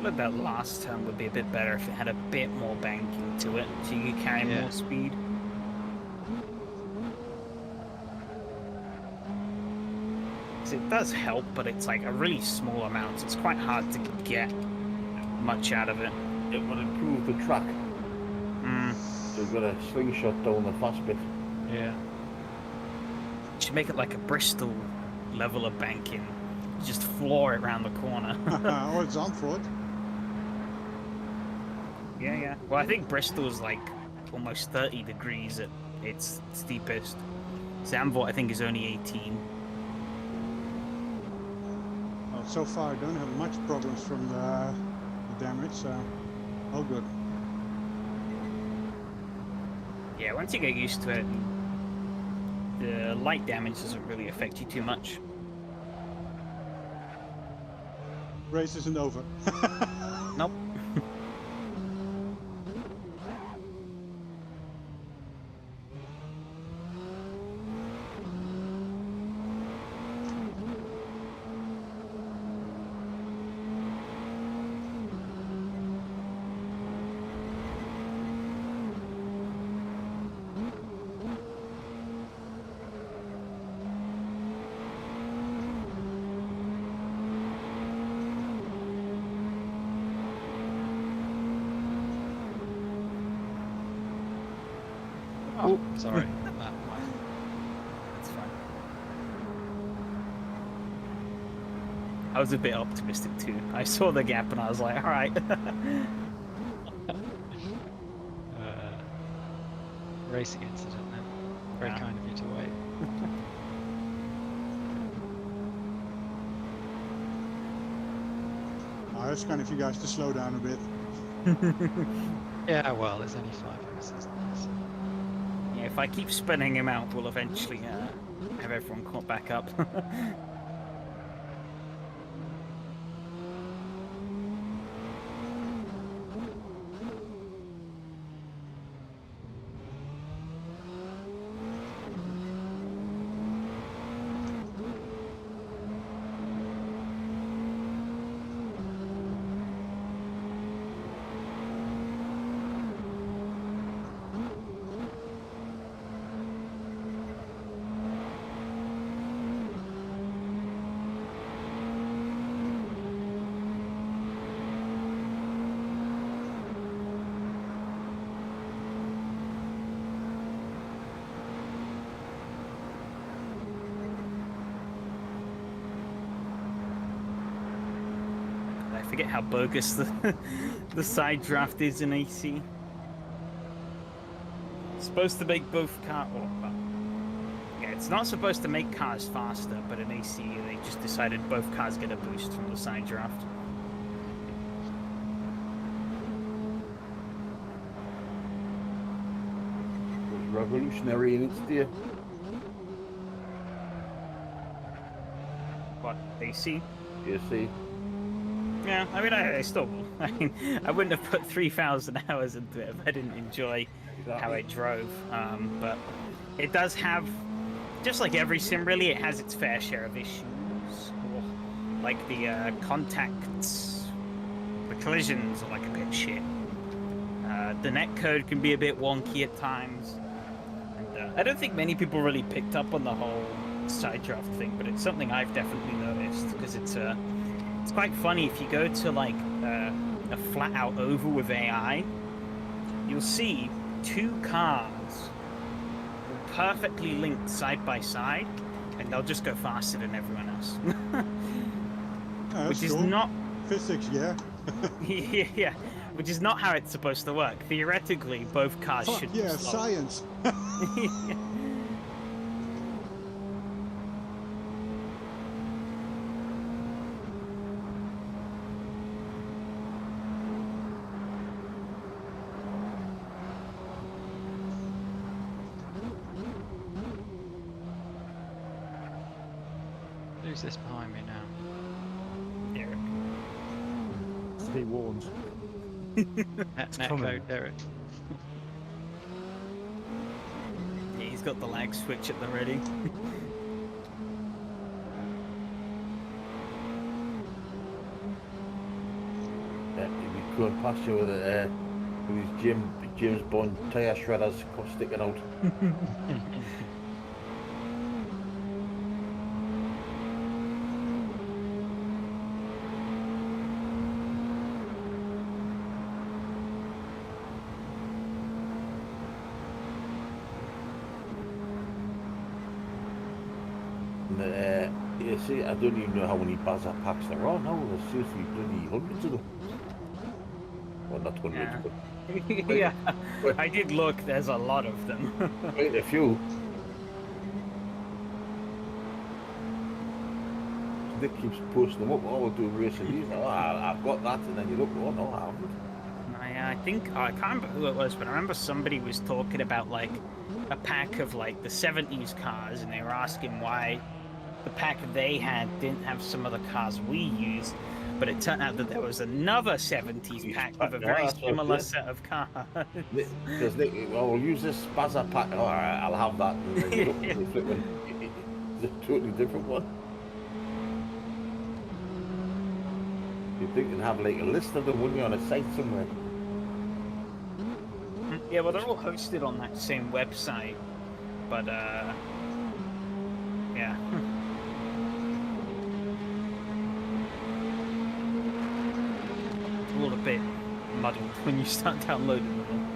like that last turn would be a bit better if it had a bit more banking to it, so you could carry Yeah. more speed. 'Cause it does help, but it's like a really small amount. So it's quite hard to get much out of it. It would improve the track. Mm. So you've got a slingshot down the fast bit. Yeah. Should make it like a Bristol level of banking. Just floor it around the corner. Or it's Zandvoort. Yeah. Well, I think Bristol's like almost 30 degrees at its steepest. Zandvoort, I think, is only 18. Well, so far I don't have much problems from the damage, so all good. Yeah, once you get used to it, the light damage doesn't really affect you too much. Race isn't over. Nope. Oh, sorry. That's fine. I was a bit optimistic too. I saw the gap and I was like, all right. Racing incident then. Very Yeah. kind of you to wait. Oh, it's kind of you guys to slow down a bit. Yeah, well, there's only 5 races. So. Yeah, if I keep spinning him out, we'll eventually have everyone caught back up. I forget how bogus the side draft is in AC. It's supposed to make both cars. Well, yeah, it's not supposed to make cars faster, but in AC they just decided both cars get a boost from the side draft. It was revolutionary in its day. What, AC? You see. Yeah, I mean, I still. I mean, I wouldn't have put 3,000 hours into it if I didn't enjoy how it drove. But it does have, just like every sim, really, it has its fair share of issues. Like the contacts, the collisions are like a bit shit. The netcode can be a bit wonky at times. And I don't think many people really picked up on the whole side draft thing, but it's something I've definitely noticed because it's quite funny if you go to like a flat out oval with AI, you'll see two cars perfectly linked side by side, and they'll just go faster than everyone else. Yeah, Which that's is cool. not Physics, yeah. yeah, which is not how it's supposed to work. Theoretically, both cars Fuck should yeah, be slow. science. Who's this behind me now? Derek. Be warned. coming. Netcode Derek. Yeah, he's got the lag switch at the ready. going past you with his James Bond tyre shredders sticking out. And, you see, I don't even know how many buzzer packs there are now. There seems to be bloody hundreds of them. Well, not hundreds, Yeah. but Yeah, Wait. I did look. There's a lot of them. quite a few. Nick keeps posting them up. Oh, we'll do a race of these. Oh, I've got that. And then you look, oh, no, I haven't. I think I can't remember who it was, but I remember somebody was talking about like a pack of like the 70s cars, and they were asking why the pack they had didn't have some of the cars we used. But it turned out that there was another 70s pack with a very that's what similar it is. set of cars. Because Nick, well, we'll use this Spazza pack. Oh, all right, I'll have that. And then you look, Yeah. it's flipping. It's a totally different one. You'd think you'd have like a list of them, wouldn't you, on a site somewhere? Yeah, well, they're all hosted on that same website, but yeah. It's all a bit muddled when you start downloading them.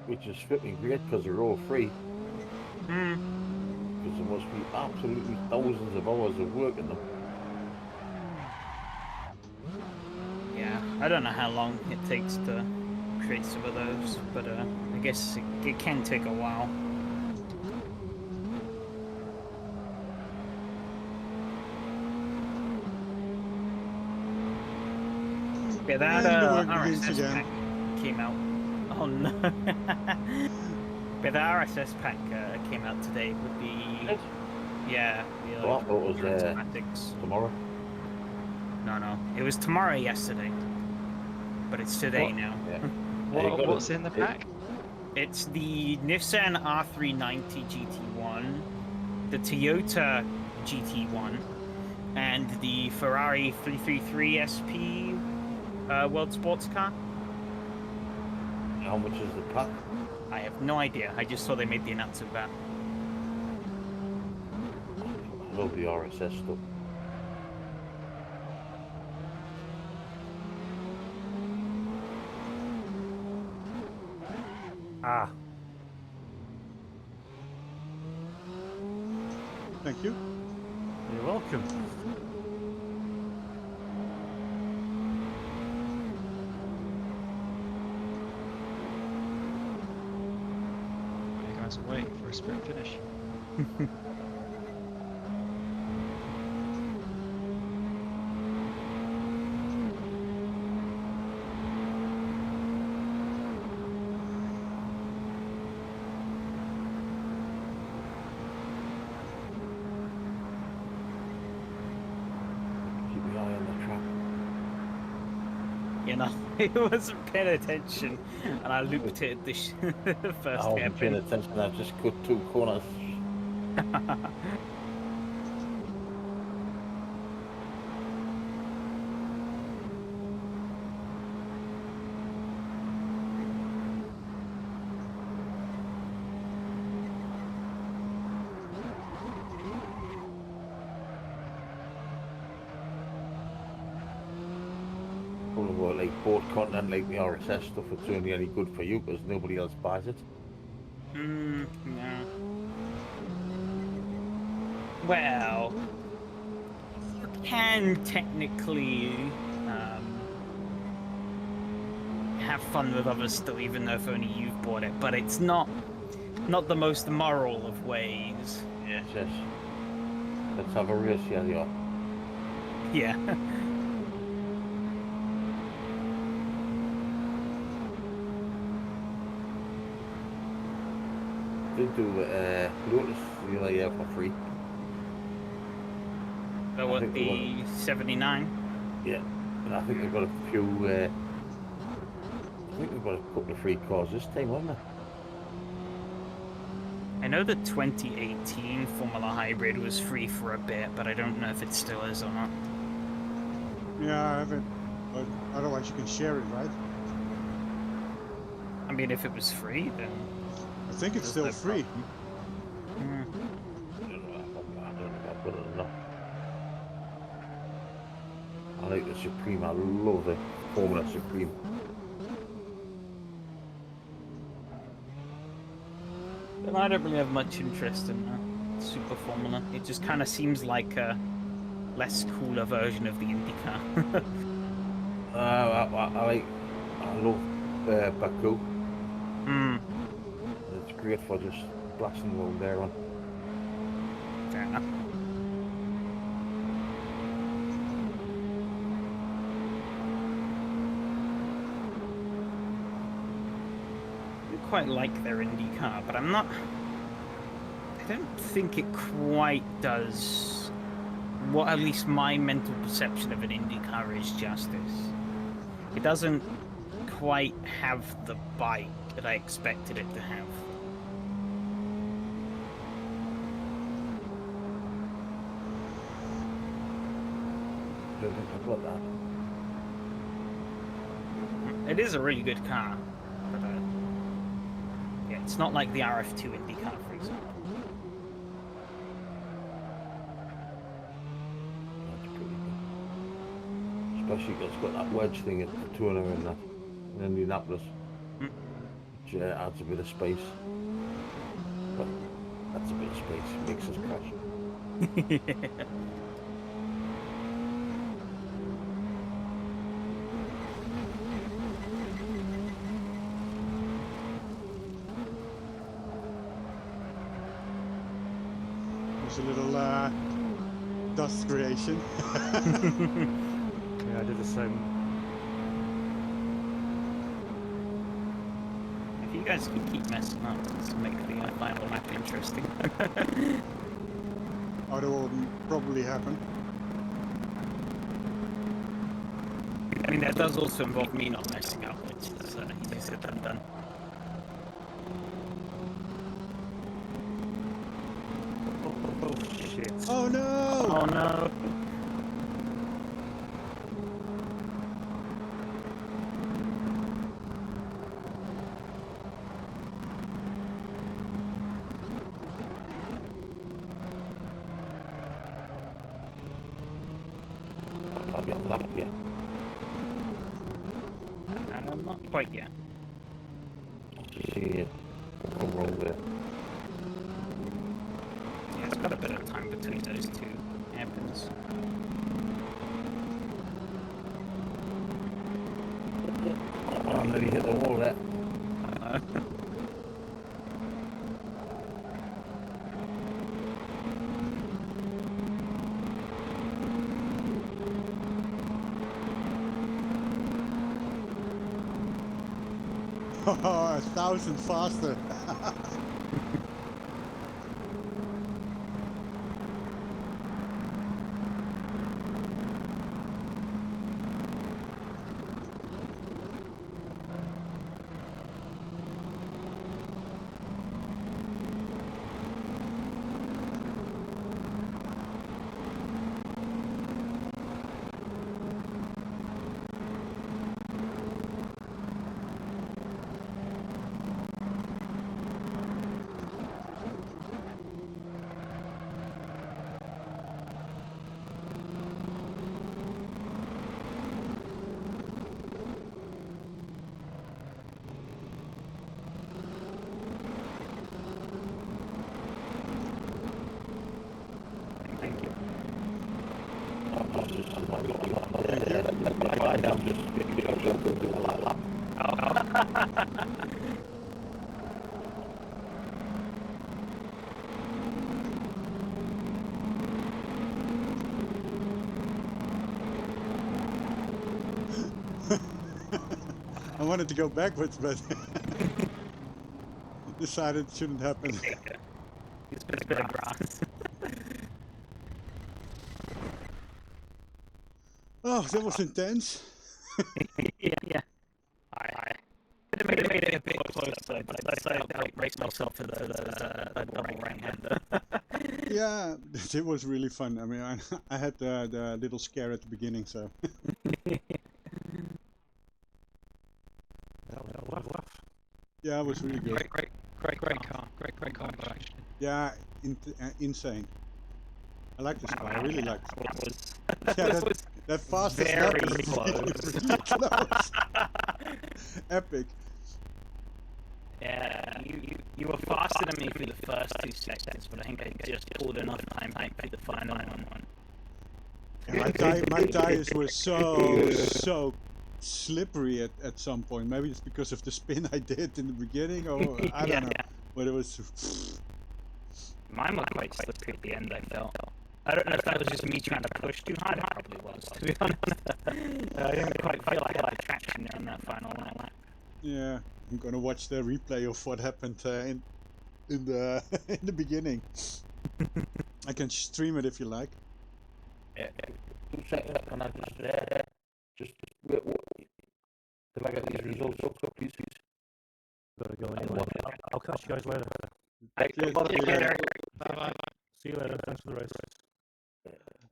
Which is flipping great because they're all free. Hmm. Because there must be absolutely thousands of hours of work in them. Yeah, I don't know how long it takes to create some of those, but I guess it can take a while. Yeah, that And the work begins RSS again. pack came out. Oh no! But the RSS pack came out today with the yeah. The, Oh, I thought it was automatics. tomorrow. No, it was tomorrow yesterday, but it's today What? now. Yeah. you got What's it. in the pack? It's the Nissan R390 GT1, the Toyota GT1, and the Ferrari 333 SP World Sports Car. How much is the pack? I have no idea. I just saw they made the announcement about. I love the RSS stuff. Ah, Thank you. you're welcome. You guys are waiting for a sprint finish. Keep my eye on the track. You know, I wasn't paying attention, and I looped it at the first I wasn't paying hairpin. attention. I just cut 2 corners. Probably more like board content, like the RSS stuff. It's only any good for you because nobody else buys it. No. Well, you can technically have fun with others still, even though if only you've bought it. But it's not the most moral of ways. Yes, yes. Let's have a race, yeah, yeah. Yeah. Did do Lotus the other year for free. So I what, think we the 79? Yeah, and I think they've got a few. I think we've got a couple of free cars this time, haven't we? I know the 2018 Formula Hybrid was free for a bit, but I don't know if it still is or not. Yeah, I have it, but otherwise you can share it, right? I mean, if it was free, then I think it's there's still no free. problem. I don't know if I've got it or not. I like the Supreme. I love the Formula Supreme. But I don't really have much interest in Super Formula. It just kind of seems like a less cooler version of the IndyCar. I love Baku. Hmm. It's great for just blasting around there on. Fair enough. I quite like their IndyCar, but I don't think it quite does what at least my mental perception of an IndyCar is justice. It doesn't quite have the bite that I expected it to have. I don't think I've got that. It is a really good car, but yeah, it's not like the RF2 IndyCar, for example. That's pretty good. Especially 'cause it's got that wedge thing at the Turner in that in Indianapolis, which adds a bit of space. But that's a bit of space. It makes us crash. There's a little dust creation. Yeah, I did the same. If you guys can keep messing up, let's make the final lap interesting. Oh, that will probably happen. I mean, that does also involve me not messing up, which is easier said than done. Oh shit. Oh no! Oh no! I'll be on that, yeah. Not quite yet. See it. Come wrong there. Yeah, it's got a bit of time between those two happens. Oh, and then he hit the wall there. Oh, 1,000 faster. Thank you. I'm just I wanted to go backwards, but decided it shouldn't happen. It's a bit of grass. Oh, that was intense. Yeah. I could have made it a bit closer, but I decided to brace myself for the double right-hander. Yeah, it was really fun. I mean, I had the little scare at the beginning, so. Laugh. Yeah, it was really good. Great car. Great car, actually. Yeah, insane. I like this car. I really like this car. That was That fastest very lap is close. really close. Epic. Yeah, you were faster than me for the first 2 seconds, but I think I just pulled enough time for the final one. Yeah, my tires were so slippery at some point. Maybe it's because of the spin I did in the beginning, or I don't know. But it was. Mine were quite slippery at the end, I felt. I don't know if that was just me trying to push too hard. It probably was, to be honest. I didn't quite feel like I had traction there in that final lap. Yeah, I'm gonna watch the replay of what happened in the in the beginning. I can stream it if you like. Yeah, 2 seconds, can I just wait, till I get these results up, please? Gotta go anyway. I'll catch you guys later. Cheers, see you later. Bye-bye. See you later. Thanks for the race.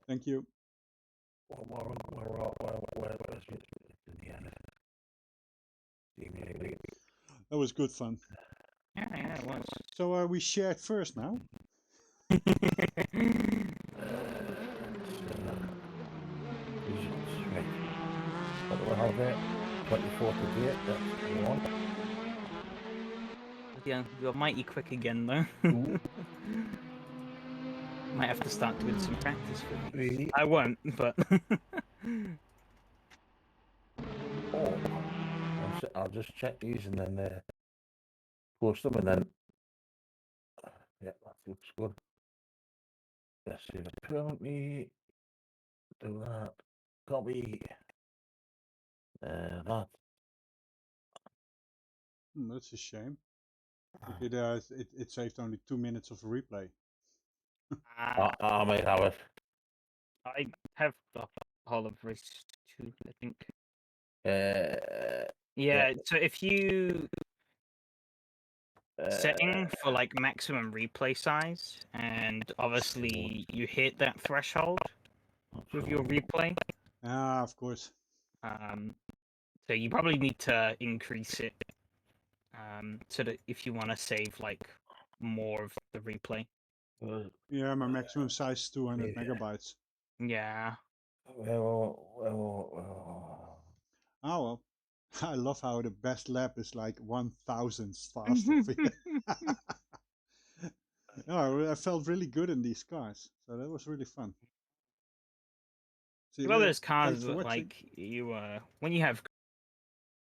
Thank you. Where's it in the end? That was good fun. Yeah, it was. So we shared first now. Right. What do I have there? 24th of date, that's one. Yeah, you're mighty quick again though. Two, Might have to start doing some practice for you. 3, I won't, but. oh. I'll just check these and then post them and then. Yeah, that looks good. Let's see the permanently. Do that. Copy. That. That's a shame. It saved only 2 minutes of replay. I might have it. I have the whole of race 2, I think. Yeah. Yeah, so if you setting for like maximum replay size, and obviously you hit that threshold with your replay, Ah, of course. so you probably need to increase it, so that if you want to save like more of the replay. Yeah, my maximum size is 200 megabytes. Yeah. Well. Oh well. I love how the best lap is like 1,000 faster. No, I felt really good in these cars, so that was really fun. See you Well, later. there's cars Thanks for that watching. like you when you have